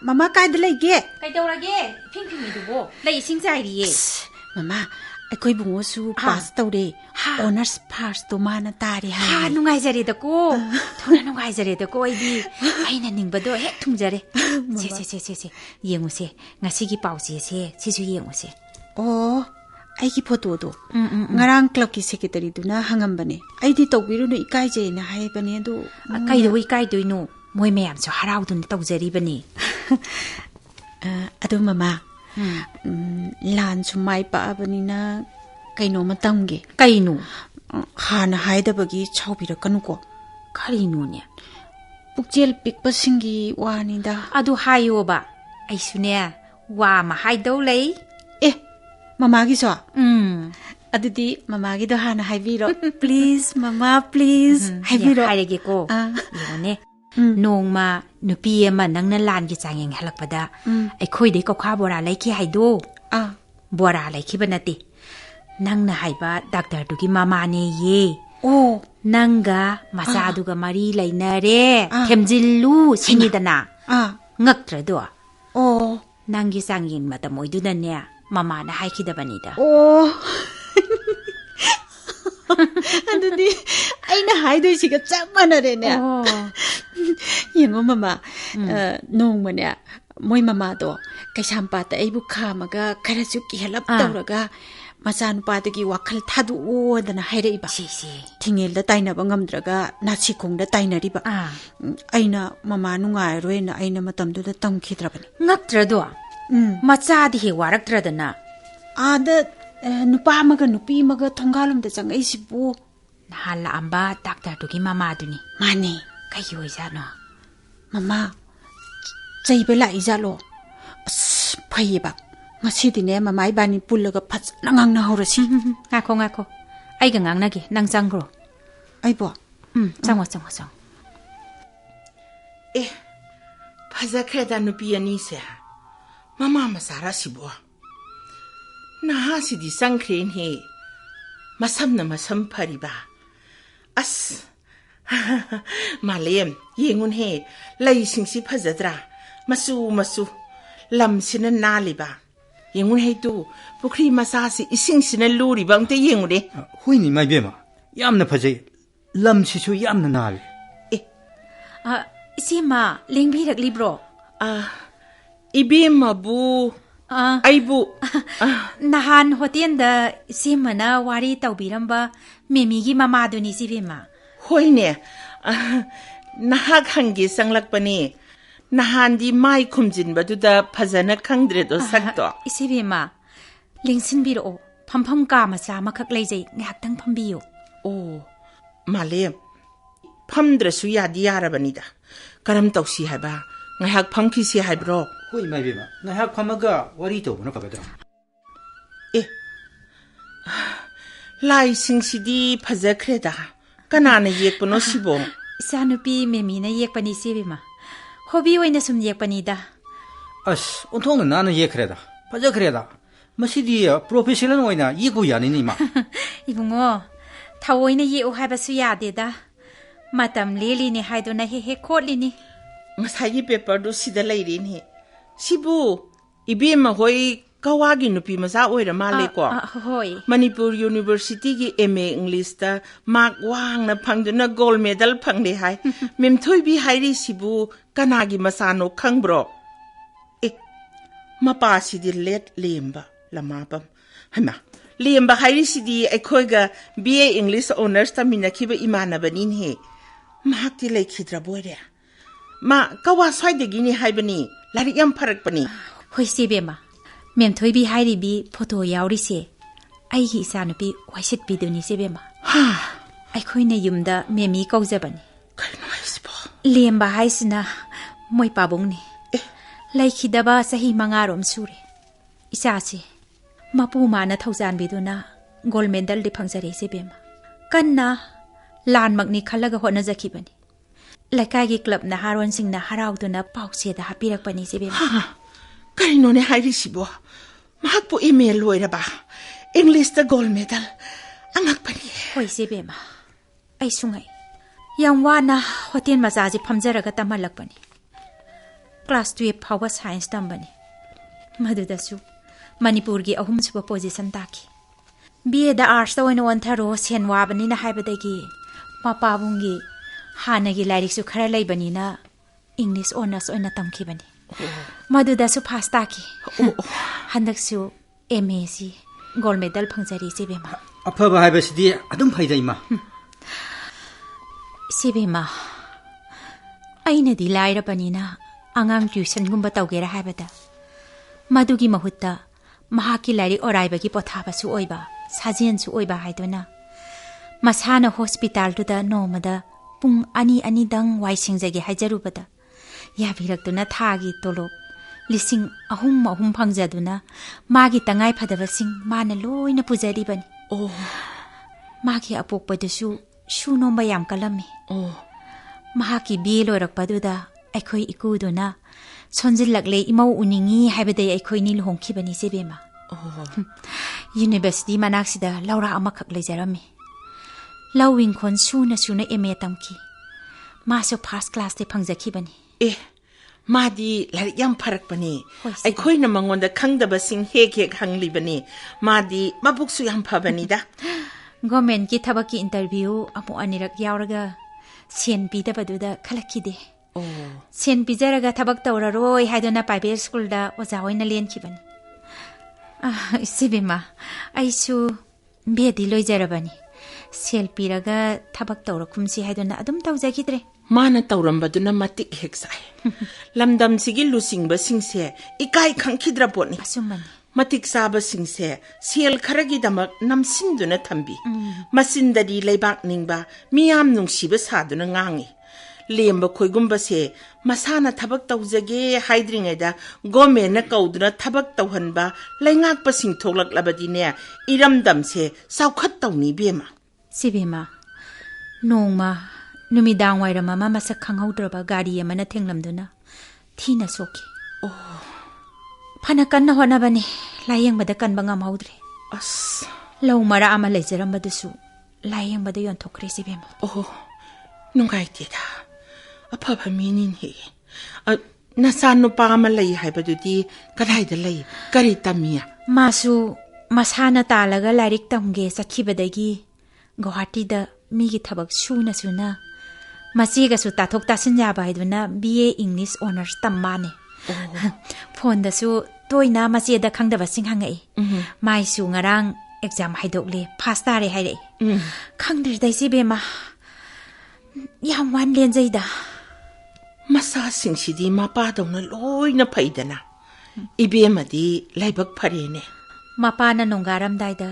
Mama kaida leige Kaidorage phingphimi dubo lei sing jairiye Mama akoi bungo su pass tawre honors first to mana tari ha nungai jare da ko thona nungai jare da ko idi aina ningbado he thungjare che yengu se ngasi gi pause se chisu yengu se oh ai ki photo do ngarang club ki secretary duna hangambane aidi tawbiru no ikai je na hai bane do kai do ikai doino moi mayam so haraudun tawjari bani adu mama lan sumai pa abanina kaino matamge kainu hana haidabagi chawbirakanu ko karinu ne pukjel pikpasingi wanida adu hayo ba aisune wa ma haidau lei mama gi so adudi mama gi do hana haibiro please mama please haibiro hairege ko yone nongma nupi ama nangna lan gi changeng halakpada aikhoi de ko kha bora laiki haido bora laiki banati nangna haiba doctor du gi mama ne ye nanga macha du ga mari lainare themjillu sinidana ngaktra do nangi sangin mata moidu na ne mama na haikidabani da adudi aina haidoi siga chamana ne yengo mama nongmane moi mama do kaishampa ta aibu khamaga kharasu ki helap tawraga machan pa de gi wakhal thadu odana hairaiba thingel da taina bangamdraga nachi khong da tainari ba aina mama nungai roina aina matam du da tamkhidravani ngaktra do macha di he waraktra dana ada nupa maga nupi maga thongalum da changai sibu hala amba doctor du gi mama duni mane kai yoi jano mama chaibela ijalo phaiba ngasidine mama ibani pullaga phajna ngangna horasi ngako ai ga ngangna ge nang changro aibo changwa phaja kheda nupi ani se mama masara sibo na sidi sangkhren he masam phariba as malem yengun he lai singsi phajadra masu lam sina naliba yengun he tu pukri masasi ising sina luri bangte yengure hui ni mai bema yamna phajai lam sisu yamna nal isima lingbi rak libro ibema bu aibu nahan hotel da simana wari tawbiramba memi gi mama duni sibima hoine naha khangi sanglakpani nahan di mai khumjin baduda phajana khangdre do sakto isibima lingsin biro phampham ka macha makhak leijai ngaktang phambiyo malem phamdra su yadi yarabanida karam tawsi haba ngahak phangki si haibro ꯍꯣꯏ ꯏꯃꯥ ꯏꯕꯦꯝꯃ ꯉꯥꯏꯍꯥꯛ ꯐꯝꯃꯒ ꯋꯥꯔꯤ ꯇꯧꯕꯅ ꯐꯒꯗ꯭ꯔꯥ ꯑꯦ ꯂꯥꯏꯁꯤꯡꯁꯤꯗꯤ ꯐꯖꯈ꯭ꯔꯦꯗ ꯀꯅꯥꯅ ꯌꯦꯛꯄꯅꯣ ꯁꯤꯕꯣ ꯏꯆꯥꯅꯨꯄꯤ ꯃꯦꯃꯤꯅ ꯌꯦꯛꯄꯅꯤ ꯏꯆꯦꯕꯦꯝꯃ ꯍꯣꯕꯤ ꯑꯣꯏꯅ ꯁꯨꯝ ꯌꯦꯛꯄꯅꯤꯗ ꯑꯁ ꯑꯣꯟꯊꯣꯛꯅ ꯅꯥꯟꯅ ꯌꯦꯛꯈ꯭ꯔꯦꯗ ꯐꯖꯈ꯭ꯔꯦꯗ ꯃꯁꯤꯗꯤ ꯄ꯭ꯔꯣꯐꯦꯁꯅꯦꯜ ꯑꯣꯏꯅ ꯌꯦꯛꯄ ꯌꯥꯅꯤꯅꯦ ꯏꯃꯥ 이붕어 타오이나 예오 하바수 야데다 마담 릴리니 하이도나 헤헤 콜리니 ꯉꯁꯥꯏꯒꯤ ꯄꯦꯄꯔꯗꯨ ꯁꯤꯗ ꯂꯩꯔꯤꯅꯤ ꯁꯤꯕꯨ ꯏꯕꯦꯝꯃ ꯍꯣꯏ ꯀꯋꯥꯒꯤ ꯅꯨꯄꯤ ꯃꯆꯥ ꯑꯣꯏꯔ ꯃꯥꯜꯂꯦꯀꯣ ꯍꯣꯏ ꯃꯅꯤꯄꯨꯔ ꯌꯨꯅꯤꯚꯔꯁꯤꯇꯤꯒꯤ MA ꯏꯪꯂꯤꯁꯇ ꯃꯥꯔꯛ ꯋꯥꯡꯅ ꯐꯪꯗꯨꯅ ꯒꯣꯜꯗ ꯃꯦꯗꯜ ꯐꯪꯂꯦ ꯍꯥꯏ ꯃꯦꯝꯊꯣꯏꯕꯤ ꯍꯥꯏꯔꯤꯁꯤꯕꯨ ꯀꯅꯥꯒꯤ ꯃꯆꯥꯅꯣ ꯈꯪꯕ꯭ꯔꯣ ꯑꯦ ꯃꯄꯥꯁꯤꯗꯤ ꯂꯦꯠ ꯂꯦꯝꯕ ꯂꯃꯥꯕꯝ ꯍꯩꯃꯥ ꯂꯦꯝꯕ ꯍꯥꯏꯔꯤꯁꯤꯗꯤ ꯑꯩꯈꯣꯏꯒ BA ꯏꯪꯂꯤꯁ ꯑꯣꯅꯔꯁ ꯇꯝꯃꯤꯟꯅꯈꯤꯕ ꯏꯃꯥꯟꯅꯕꯅꯤꯅꯦ ꯃꯍꯥꯛꯇꯤ ꯂꯩꯈꯤꯗ꯭ꯔꯕꯣꯏꯔꯦ ꯃꯥ ꯀꯋꯥ ꯁ꯭ꯋꯥꯏꯗꯒꯤꯅꯤ ꯍꯥꯏꯕꯅꯤ ꯂꯥꯏꯔꯤꯛ ꯌꯥꯝ ꯐꯔꯛꯄꯅꯤ ꯍꯣꯏ ꯏꯆꯦꯕꯦꯝꯃ ꯃꯦꯝꯊꯣꯏꯕꯤ ꯍꯥꯏꯔꯤꯕꯤ ꯐꯣꯇꯣ ꯌꯥꯎꯔꯤꯁꯦ ꯑꯩꯒꯤ ꯏꯆꯥꯅꯨꯄꯤ ꯋꯥꯏꯁꯤꯠꯄꯤꯗꯨꯅꯤ ꯏꯆꯦꯕꯦꯝꯃ ꯑꯩꯈꯣꯏꯅ ꯌꯨꯝꯗ ꯃꯦꯃꯤ ꯀꯧꯖꯕꯅꯤ ꯀꯩꯅꯣ ꯍꯥꯏꯁꯤꯕꯣ ꯂꯦꯝꯕ ꯍꯥꯏꯁꯤꯅ ꯃꯣꯏ ꯄꯥꯕꯨꯡꯅꯤ ꯂꯩꯈꯤꯗꯕ ꯆꯍꯤ 5ꯔꯣꯝ ꯁꯨꯔꯦ ꯏꯆꯥꯁꯤ ꯃꯄꯨ ꯃꯥꯅ ꯊꯧꯖꯥꯟꯕꯤꯗꯨꯅ ꯒꯣꯜꯗ ꯃꯦꯗꯜꯗꯤ ꯐꯪꯖꯔꯦ ꯏꯆꯦꯕꯦꯝꯃ ꯀꯟꯅ ꯂꯥꯟꯃꯛꯅꯤ ꯈꯜꯂꯒ ꯍꯣꯠꯅꯖꯈꯤꯕꯅꯤ ꯂꯩꯀꯥꯏꯒꯤ ꯀ꯭ꯂꯕ ꯅꯍꯥꯔꯣꯟꯁꯤꯡꯅ ꯍꯔꯥꯎꯗꯨꯅ ꯄꯥꯎꯆꯦꯗ ꯍꯥꯞꯄꯤꯔꯛꯄꯅꯤ ꯏꯆꯦꯕꯦꯝꯃ ꯀꯔꯤꯅꯣꯅꯦ ꯍꯥꯏꯔꯤꯁꯤꯕꯣ ꯃꯍꯥꯛꯄꯨ MA ꯂꯣꯏꯔꯕ ꯏꯪꯂꯤꯁꯇ ꯒꯣꯜꯗ ꯃꯦꯗꯜ ꯑꯉꯛꯄꯅꯤ ꯍꯣꯏ ꯏꯆꯦꯕꯦꯝꯃ ꯑꯩꯁꯨ ꯉꯛꯏ ꯌꯥꯝ ꯋꯥꯅ ꯍꯣꯇꯦꯜ ꯃꯆꯥꯁꯤ ꯐꯝꯖꯔꯒ ꯇꯝꯍꯜꯂꯛꯄꯅꯤ ꯀ꯭ꯂꯥꯁ 12 ꯐꯥꯎꯕ ꯁꯥꯏꯟꯁ ꯇꯝꯕꯅꯤ ꯃꯗꯨꯗꯁꯨ ꯃꯅꯤꯄꯨꯔꯒꯤ 3ꯁꯨꯕ ꯄꯣꯖꯤꯁꯟ ꯇꯥꯈꯤ BAꯗ ꯑꯥꯔꯠꯁꯇ ꯑꯣꯏꯅ ꯑꯣꯟꯊꯔꯣ ꯁꯦꯟ ꯋꯥꯕꯅꯤꯅ ꯍꯥꯏꯕꯗꯒꯤ ꯃꯄꯥꯕꯨꯡꯒꯤ ꯍꯥꯟꯅꯒꯤ ꯂꯥꯏꯔꯤꯛꯁꯨ ꯈꯔ ꯂꯩꯕꯅꯤꯅ ꯏꯪꯂꯤꯁ ꯑꯣꯅꯔꯁ ꯑꯣꯏꯅ ꯇꯝꯈꯤꯕꯅꯤ ꯃꯗꯨꯗꯁꯨ ꯐꯥꯁ ꯇꯥꯈꯤ ꯍꯟꯗꯛꯁꯨ MAꯁꯤ ꯒꯣꯜꯗ ꯃꯦꯗꯜ ꯐꯪꯖꯔꯤ ꯏꯆꯦꯕꯦꯝꯃ ꯑꯐꯕ ꯍꯥꯏꯕꯁꯤꯗꯤ ꯑꯗꯨꯝ ꯐꯩꯗ ꯏꯃꯥ ꯏꯆꯦꯕꯦꯝꯃ ꯑꯩꯅꯗꯤ ꯂꯥꯏꯔꯕꯅꯤꯅ ꯑꯉꯥꯡ ꯇ꯭ꯌꯨꯁꯟꯒꯨꯝꯕ ꯇꯧꯒꯦꯔꯥ ꯍꯥꯏꯕꯗ ꯃꯗꯨꯒꯤ ꯃꯍꯨꯠꯇ ꯃꯍꯥꯛꯀꯤ ꯂꯥꯏꯔꯤꯛ ꯑꯣꯔꯥꯏꯕꯒꯤ ꯄꯣꯊꯥꯕꯁꯨ ꯑꯣꯏꯕ ꯁꯥꯖꯦꯟꯁꯨ ꯑꯣꯏꯕ ꯍꯥꯏꯗꯨꯅ ꯃꯁꯥꯅ ꯍꯣꯁꯄꯤꯇꯥꯜꯗꯨꯗ ꯅꯣꯡꯃꯗ ꯄꯨꯡ 2-2ꯗꯪ ꯋꯥꯏ ꯁꯦꯡꯖꯒꯦ ꯍꯥꯏꯖꯔꯨꯕꯗ ꯌꯥꯕꯤꯔꯛꯇꯨꯅ ꯊꯥꯒꯤ ꯇꯣꯂꯣꯞ 3,000 ꯐꯪꯖꯗꯨꯅ ꯃꯥꯒꯤ ꯇꯉꯥꯏ ꯐꯗꯕꯁꯤꯡ ꯃꯥꯅ ꯂꯣꯏꯅ ꯄꯨꯖꯔꯤꯕꯅꯤ ꯃꯥꯒꯤ ꯑꯄꯣꯛꯄꯗꯨꯁꯨ ꯁꯨ ꯅꯣꯝꯕ ꯌꯥꯝ ꯀꯜꯂꯝꯃꯤ ꯃꯍꯥꯛꯀꯤ BA ꯂꯣꯏꯔꯛꯄꯗꯨꯗ ꯑꯩꯈꯣꯏ ꯏꯀꯨꯗꯨꯅ ꯁꯣꯟꯖꯤꯜꯂꯛꯂꯦ ꯏꯃꯧ ꯎꯅꯤꯡꯉꯤ ꯍꯥꯏꯕꯗꯩ ꯑꯩꯈꯣꯏꯅꯤ ꯂꯨꯍꯣꯡꯈꯤꯕꯅꯤ ꯏꯆꯦꯕꯦꯝꯃ ꯌꯨꯅꯤꯚꯔꯁꯤꯇꯤ ꯃꯅꯥꯛꯁꯤꯗ ꯂꯧꯔꯥꯛ ꯑꯃꯈꯛ ꯂꯩꯖꯔꯝꯃꯤ ꯂꯧ ꯏꯪꯈꯣꯜ ꯁꯨꯅ MA ꯇꯝꯈꯤ ꯃꯥꯁꯨ ꯐꯥꯔꯁ ꯀ꯭ꯂꯥꯁꯇꯤ ꯐꯪꯖꯈꯤꯕꯅꯤ ꯃꯥꯗꯤ ꯂꯥꯏꯔꯤꯛ ꯌꯥꯝ ꯐꯔꯛꯄꯅꯤ ꯑꯩꯈꯣꯏꯅ ꯃꯉꯣꯟꯗ ꯈꯪꯗꯕꯁꯤꯡ ꯍꯦꯛ ꯍꯪꯂꯤꯕꯅꯤ ꯃꯥꯗꯤ ꯃꯕꯨꯛꯁꯨ ꯌꯥꯝ ꯐꯕꯅꯤꯗ ꯒꯣꯔꯃꯦꯟꯠꯀꯤ ꯊꯕꯛꯀꯤ ꯏꯟꯇꯔꯚ꯭ꯌꯨ ꯑꯃꯨꯛ ꯑꯅꯤꯔꯛ ꯌꯥꯎꯔꯒ ꯁꯦꯟ ꯄꯤꯗꯕꯗꯨꯗ ꯈꯜꯂꯛꯈꯤꯗꯦ ꯁꯦꯟ ꯄꯤꯖꯔꯒ ꯊꯕꯛ ꯇꯧꯔꯔꯣꯏ ꯍꯥꯏꯗꯨꯅ ꯄ꯭ꯔꯥꯏꯚꯦꯠ ꯁ꯭ꯀꯨꯜꯗ ꯑꯣꯖꯥ ꯑꯣꯏꯅ ꯂꯦꯟꯈꯤꯕꯅꯤ ꯏꯆꯦꯕꯦꯝꯃ ꯑꯩꯁꯨ BAꯗꯤ ꯂꯣꯏꯖꯔꯕꯅꯤ ꯁꯦꯜ ꯄꯤꯔꯒ ꯊꯕꯛ ꯇꯧꯔꯈꯨꯝꯁꯤ ꯍꯥꯏꯗꯨꯅ ꯑꯗꯨꯝ ꯇꯧꯖꯈꯤꯗ꯭ꯔꯦ ꯃꯥꯅ ꯇꯧꯔꯝꯕꯗꯨꯅ ꯃꯇꯤꯛ ꯍꯦꯛ ꯆꯥꯏ ꯂꯝꯗꯝꯁꯤꯒꯤ ꯂꯨꯆꯤꯡꯕꯁꯤꯡꯁꯦ ꯏꯀꯥꯏ ꯈꯪꯈꯤꯗ꯭ꯔ ꯄꯣꯠꯅꯤ ꯑꯁꯨꯝꯕꯅꯤ ꯃꯇꯤꯛ ꯆꯥꯕꯁꯤꯡꯁꯦ ꯁꯦꯜ ꯈꯔꯒꯤꯗꯃꯛ ꯅꯝꯁꯤꯟꯗꯨꯅ ꯊꯝꯕꯤ ꯃꯆꯤꯟꯗꯗꯤ ꯂꯩꯕꯥꯛ ꯅꯤꯡꯕ ꯃꯤꯌꯥꯝ ꯅꯨꯡꯁꯤꯕ ꯁꯥꯗꯨꯅ ꯉꯥꯡꯉꯤ ꯂꯦꯝꯕ ꯈꯣꯏꯒꯨꯝꯕꯁꯦ ꯃꯁꯥꯅ ꯊꯕꯛ ꯇꯧꯖꯒꯦ ꯍꯥꯏꯗ꯭ꯔꯤꯉꯩꯗ ꯒꯣꯔꯃꯦꯟꯠꯅ ꯀꯧꯗꯨꯅ ꯊꯕꯛ ꯇꯧꯍꯟꯕ ꯂꯩꯉꯥꯛꯄꯁꯤꯡ ꯊꯣꯛꯂꯛꯂꯕꯗꯤꯅꯦ ꯏꯔꯝꯗꯝꯁꯦ ꯆꯥꯎꯈꯠꯇꯧꯅꯤ ꯏꯕꯦꯝꯃ ꯁꯤꯕꯦꯝꯃ ꯅꯣꯡꯃ ꯅꯨꯃꯤꯗꯥꯡ ꯋꯥꯏꯔꯝ ꯑꯃ ꯃꯁꯛ ꯈꯪꯍꯧꯗ꯭ꯔꯕ ꯒꯥꯔꯤ ꯑꯃꯅ ꯊꯦꯡꯂꯝꯗꯨꯅ ꯊꯤꯅ ꯁꯣꯛꯈꯤ ꯐꯅ ꯀꯟꯅ ꯍꯣꯠꯅꯕꯅꯤ ꯂꯥꯌꯦꯡꯕꯗ ꯀꯟꯕ ꯉꯝꯍꯧꯗ꯭ꯔꯦ ꯂꯧ ꯃꯔꯥ ꯑꯃ ꯂꯩꯖꯔꯝꯕꯗꯨꯁꯨ ꯂꯥꯌꯦꯡꯕꯗ ꯌꯣꯟꯊꯣꯛꯈ꯭ꯔꯦ ꯁꯤꯕꯦꯝꯃ ꯅꯨꯡꯉꯥꯏꯇꯦꯗ ꯑꯐꯕ ꯃꯤꯅꯤꯅꯦ ꯅꯆꯥ ꯅꯨꯄꯥ ꯑꯃ ꯂꯩ ꯍꯥꯏꯕꯗꯨꯗꯤ ꯀꯗꯥꯏꯗ ꯂꯩ ꯀꯔꯤ ꯇꯝꯃꯤ ꯃꯥꯁꯨ ꯃꯁꯥꯅ ꯇꯥꯜꯂꯒ ꯂꯥꯏꯔꯤꯛ ꯇꯝꯒꯦ ꯆꯠꯈꯤꯕꯗꯒꯤ ꯒꯨꯋꯥꯍꯥꯇꯤꯗ ꯃꯤꯒꯤ ꯊꯕꯛ ꯁꯨꯅ ꯃꯆꯦꯒꯁꯨ ꯇꯥꯊꯣꯛ ꯇꯥꯁꯤꯟ ꯌꯥꯕ ꯍꯥꯏꯗꯨꯅ BA ꯏꯪꯂꯤꯁ ꯑꯣꯅꯔꯁ ꯇꯝ ꯃꯥꯅꯦ ꯐꯣꯟꯗꯁꯨ ꯇꯣꯏꯅ ꯃꯆꯦꯗ ꯈꯪꯗꯕꯁꯤꯡ ꯍꯪꯉꯛꯏ ꯃꯥꯏꯁꯨ ꯉꯔꯥꯡ ꯑꯦꯛꯖꯥꯝ ꯍꯥꯏꯗꯣꯛꯂꯦ ꯐꯥꯁ ꯇꯥꯔꯦ ꯍꯥꯏꯔꯛꯏ ꯈꯪꯗ꯭ꯔꯦꯗ ꯏꯆꯦꯕꯦꯝꯃ ꯌꯥꯝ ꯋꯥꯟ ꯂꯦꯟꯖꯩꯗ ꯃꯆꯥꯁꯤꯡꯁꯤꯗꯤ ꯃꯄꯥꯗꯧꯅ ꯂꯣꯏꯅ ꯐꯩꯗꯅ ꯏꯕꯦꯝꯃꯗꯤ ꯂꯥꯏꯕꯛ ꯐꯔꯦꯅꯦ ꯃꯄꯥꯅ ꯅꯣꯡꯒꯥꯔꯝꯗꯥꯏꯗ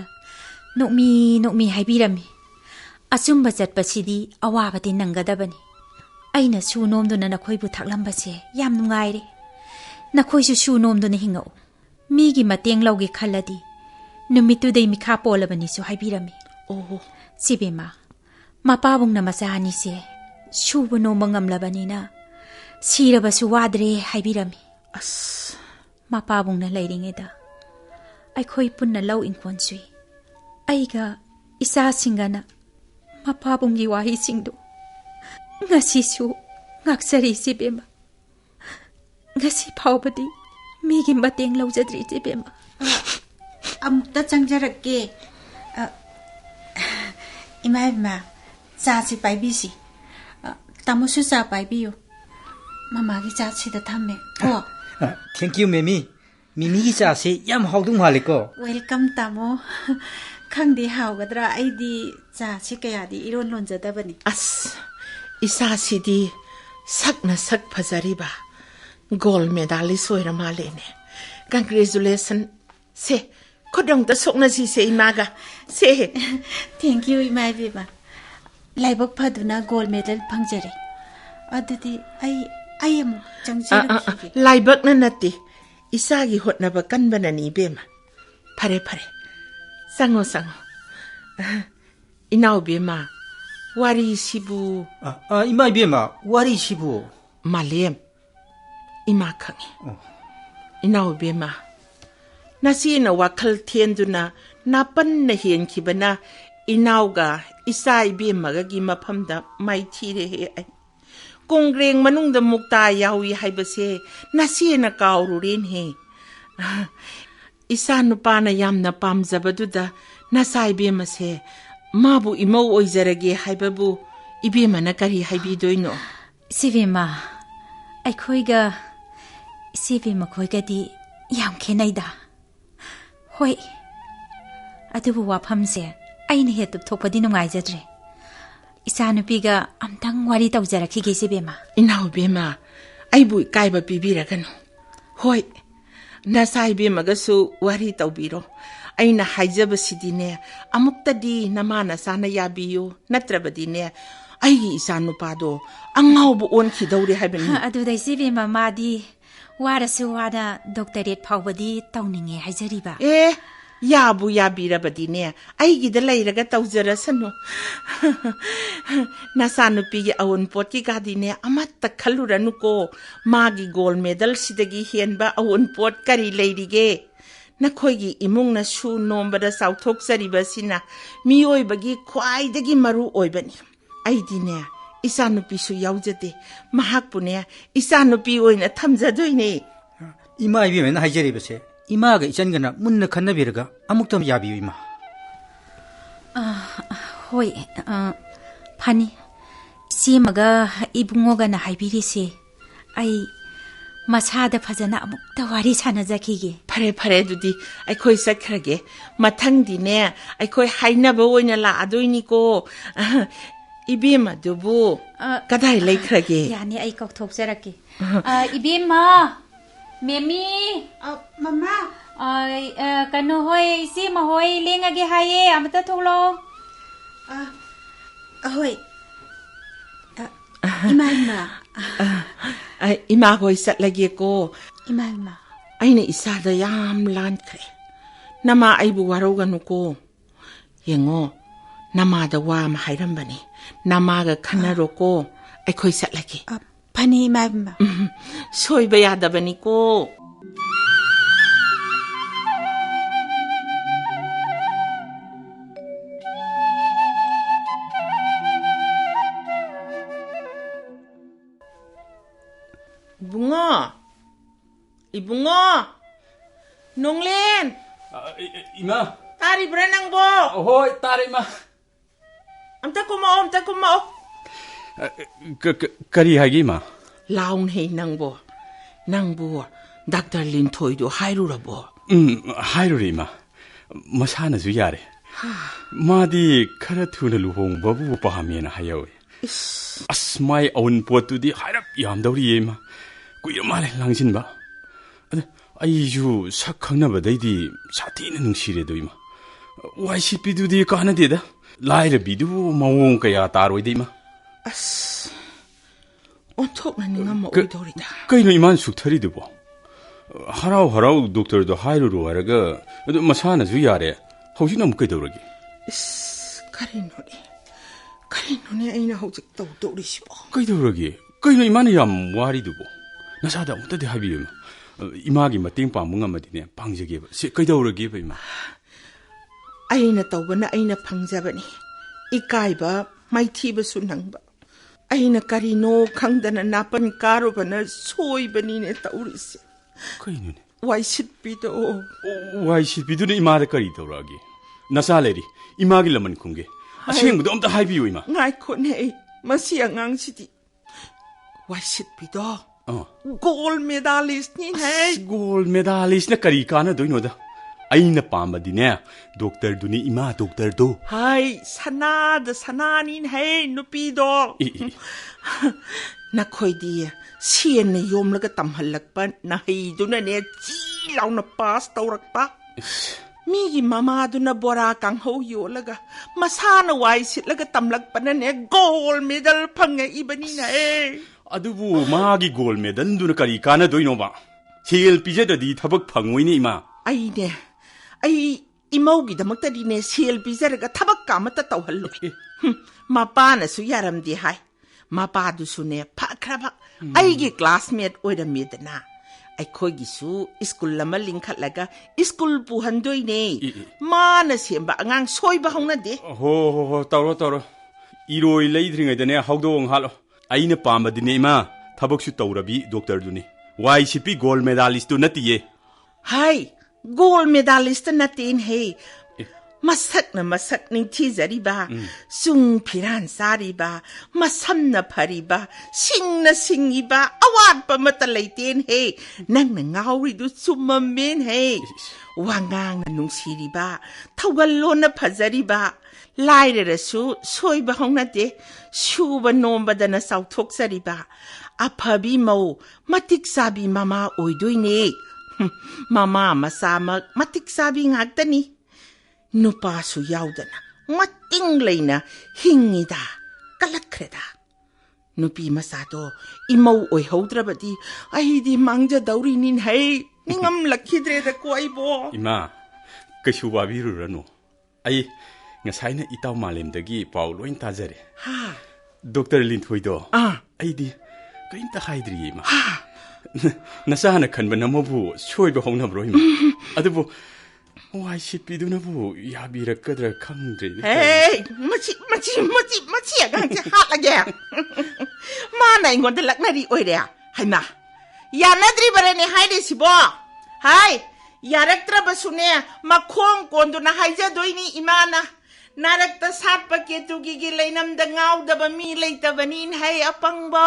ꯅꯣꯛꯃꯤ ꯍꯥꯏꯕꯤꯔꯝꯃꯤ ꯑꯆꯨꯝꯕ ꯆꯠꯄꯁꯤꯗꯤ ꯑꯋꯥꯕꯗꯤ ꯅꯪꯒꯗꯕꯅꯤ ꯑꯩꯅ ꯁꯨ ꯅꯣꯝꯗꯨꯅ ꯅꯈꯣꯏꯕꯨ ꯊꯥꯛꯂꯝꯕꯁꯦ ꯌꯥꯝ ꯅꯨꯡꯉꯥꯏꯔꯦ nakhoi su nomduna hingau migi mateng lauge khalladi numitudei mikha polabani su haibirami Oh, sibema mapabungna machani se suba no mangamlabanina sirabasu wadre haibirami as. mapabungna leiringeda aikhoi punna lau inkon sui aiga isa singana mapabunggi wahi singdu ngasi su ngaksari sibema ngasi phawbadi migi mateng laujadri sibema amukta changjarake ima cha si paibisi tamusu cha paibiyo mama gi cha si da thamme ko Thank you, Mimi. Mimi ki cha se yam haudung hale ko. welcome tamo khangdi hawgadra aidi cha si kaya di iron lonjada bani As, isa sidi sak na sak phajariba gold medalist oira malene. Congratulations. Se, kodong ta sokna si se imaga. Se, thank you ima biba laibak phaduna gold medal phangjare adudi ai amu changjira laibak na nati. Isa gi hotnaba kanbana ni bema. Pare pare. Sango sango. Inaw bema. Wari sibu Imai bema, wari shibu. malem. Ima khangi. Inaw bema. Nasi na wakal tienduna napan na hien kibana inawga isai bema ga gi maphamda mai thire he ai. Kongreng manungda mukta yawi haibase nasi na kaururin he. Isa nupana yamna pamzabaduda nasai bema se mabu imau oizarage haibabu ibema na kari haibidoino. sibema aikhoiga sibema khoigadi yam khenaida hoi adubu waphamse aina he tup thokpadi nungai jadre isanupiga amtang wari tawjarakhi ge sibema Inaw bema aibu kaiba pibiragano. Hoi nasai bema gasu wari tawbiro. Aina haijaba sidine amuktadi namana sana yabiyo natrabadine aigi isanu pado angawbu on khidawri haibani. adudai sibema madi warasu wada doctorate phawbadi tawninge haijariba Yabu yabirabadine aigi da lairaga tawjarasano. Nasanu pigi awon potki gadine amatta khaluranuko magi gold medal sidagi hienba awon pot kari leirige. Nakhoigi imung na su nombada sauthok sariba sina miyoibagi khwaidagi maru oibani. Aidine isanupi su yaujade mahakpune isanupi oina thamjadoine. Imai bema na haijari base. Ima ga ichan gana munna khanna biraga amuktam yabi ima. hoi phani semaga ibungoga na haibirisi ai masada phajana amukta wari sanajakhige Pare pare dudi aikhoi sakhrage mathangdine aikhoi hainaba oina la adoini ko ibema dubu kadai laikhrage. yani ai kaukthokjarake ibema memi mama kanu hoi sema hoi lengage haye amata thoklo ahoy ima Ima hoi satlage ko ima aina isada yam lankhre. Nama aibu waroganu ko. Yengo nama da wa ma hairambani. Nama ga khanaro ko aikhoi satlage. phani ima Soiba yadabani ko. Bunga. Ibunga. Nonglen. Ima. Tari branang bo. Hoi, tare ima. Amta kumao. Kari hagi ima. Laun hei nangbo. Nangbo. Dr. Lin Thoi do hairurabo. Hairuri ima. Masana zu yare. Madi khara thuna luhong babu pahamena hayawi. Asmai awun potu di hairap yam dawri ima. Kuya male langsin ba. Aiju sak khangnaba daidi sathina nungsire do ima. YCP du di kana deda. Laira bidu mawong kaya taroi de ima. Ontok na ninga ma oidorida. Kaino iman sukthari dubo. harau harau doctor do hairuru haraga adu masana ju yare hojina am kaidoragi Karinone aina hojik tawdorisibo kaidoragi kaino imana yam wari dubo nasada amta de habiyo imagi mating pamunga madine pangjage ba se kaidoragi ba ima aina tawbana aina phangjabani ikaiba maithiba sunangba aina karino khangdana napan karubana soibani ne tawrisi kaino ne wai sit bidu ne ima da kari tawragi nasa leri imagi laman khunge aseng do amta haibiyo ima ngai khone masi angang sidi wai sit bido gold medalist ni hai gold medalist na kari kana doino da aina pamba dine doctor duni ima doctor do hai sanani hai nupi do na khoidi sian ne yom laga tamhalak pa na hai duna ne chi launa pass tawrak pa mi gi mama duna bora kang ho yo laga masana wai sit laga tamlak pa na ne gold medal phanga ibani na adubu magi gold medal duna kari kana doino ba sel pije da di thabak phangoi ni ima ai imaugi damakta dine sel bizarga thabak kamata tawhallu mapa na su yaram di hai mapa du su ne phakraba ai gi classmate oiramidna ai khoi gi su school lama lingkhat laga school pu handoi ne ma na semba angang soiba hongna de ho tawro iroi leidringai dane hawdong halo aina pamba dine ima thabak su tawrabi doctor duni YCP gold medalist tu natiye hai gold medalist natin hey masak ning thi zari ba sung phiran sari ba masam na phari ba singi ba awat pa mata leiten hey nang na ngauri du sumamen hey wangang na nungsiri ba thawgallo na phajari ba laire su soi ba hongna de shuba nomba dana sauthok sari ba aphabi mau matik sabi mama oidoine mama masama matik sabi ngagtani nupa su yaudana mating leina hingida kalakhreda nupi masado imau oi haudrabadi ai di mangja dauri nin hai ningam lakhidre da koi bo ima kashu babiru ranu ai ngasaina itaw malem dagi paw loin tajare ha doctor linthoido ai di kainta haidri ima nasana khanba namabu soiba hongna bro ima adubu wai sipidu nabu yabira kadra khangdre hey machi agang che hat lage ma na ingon de laknari oire haima yanadri barene haide sibo hai yaraktra basune makhong kondu na haija doini imana narakta satpa ketu gi leinam da ngau da ba mi leita banin hai apangbo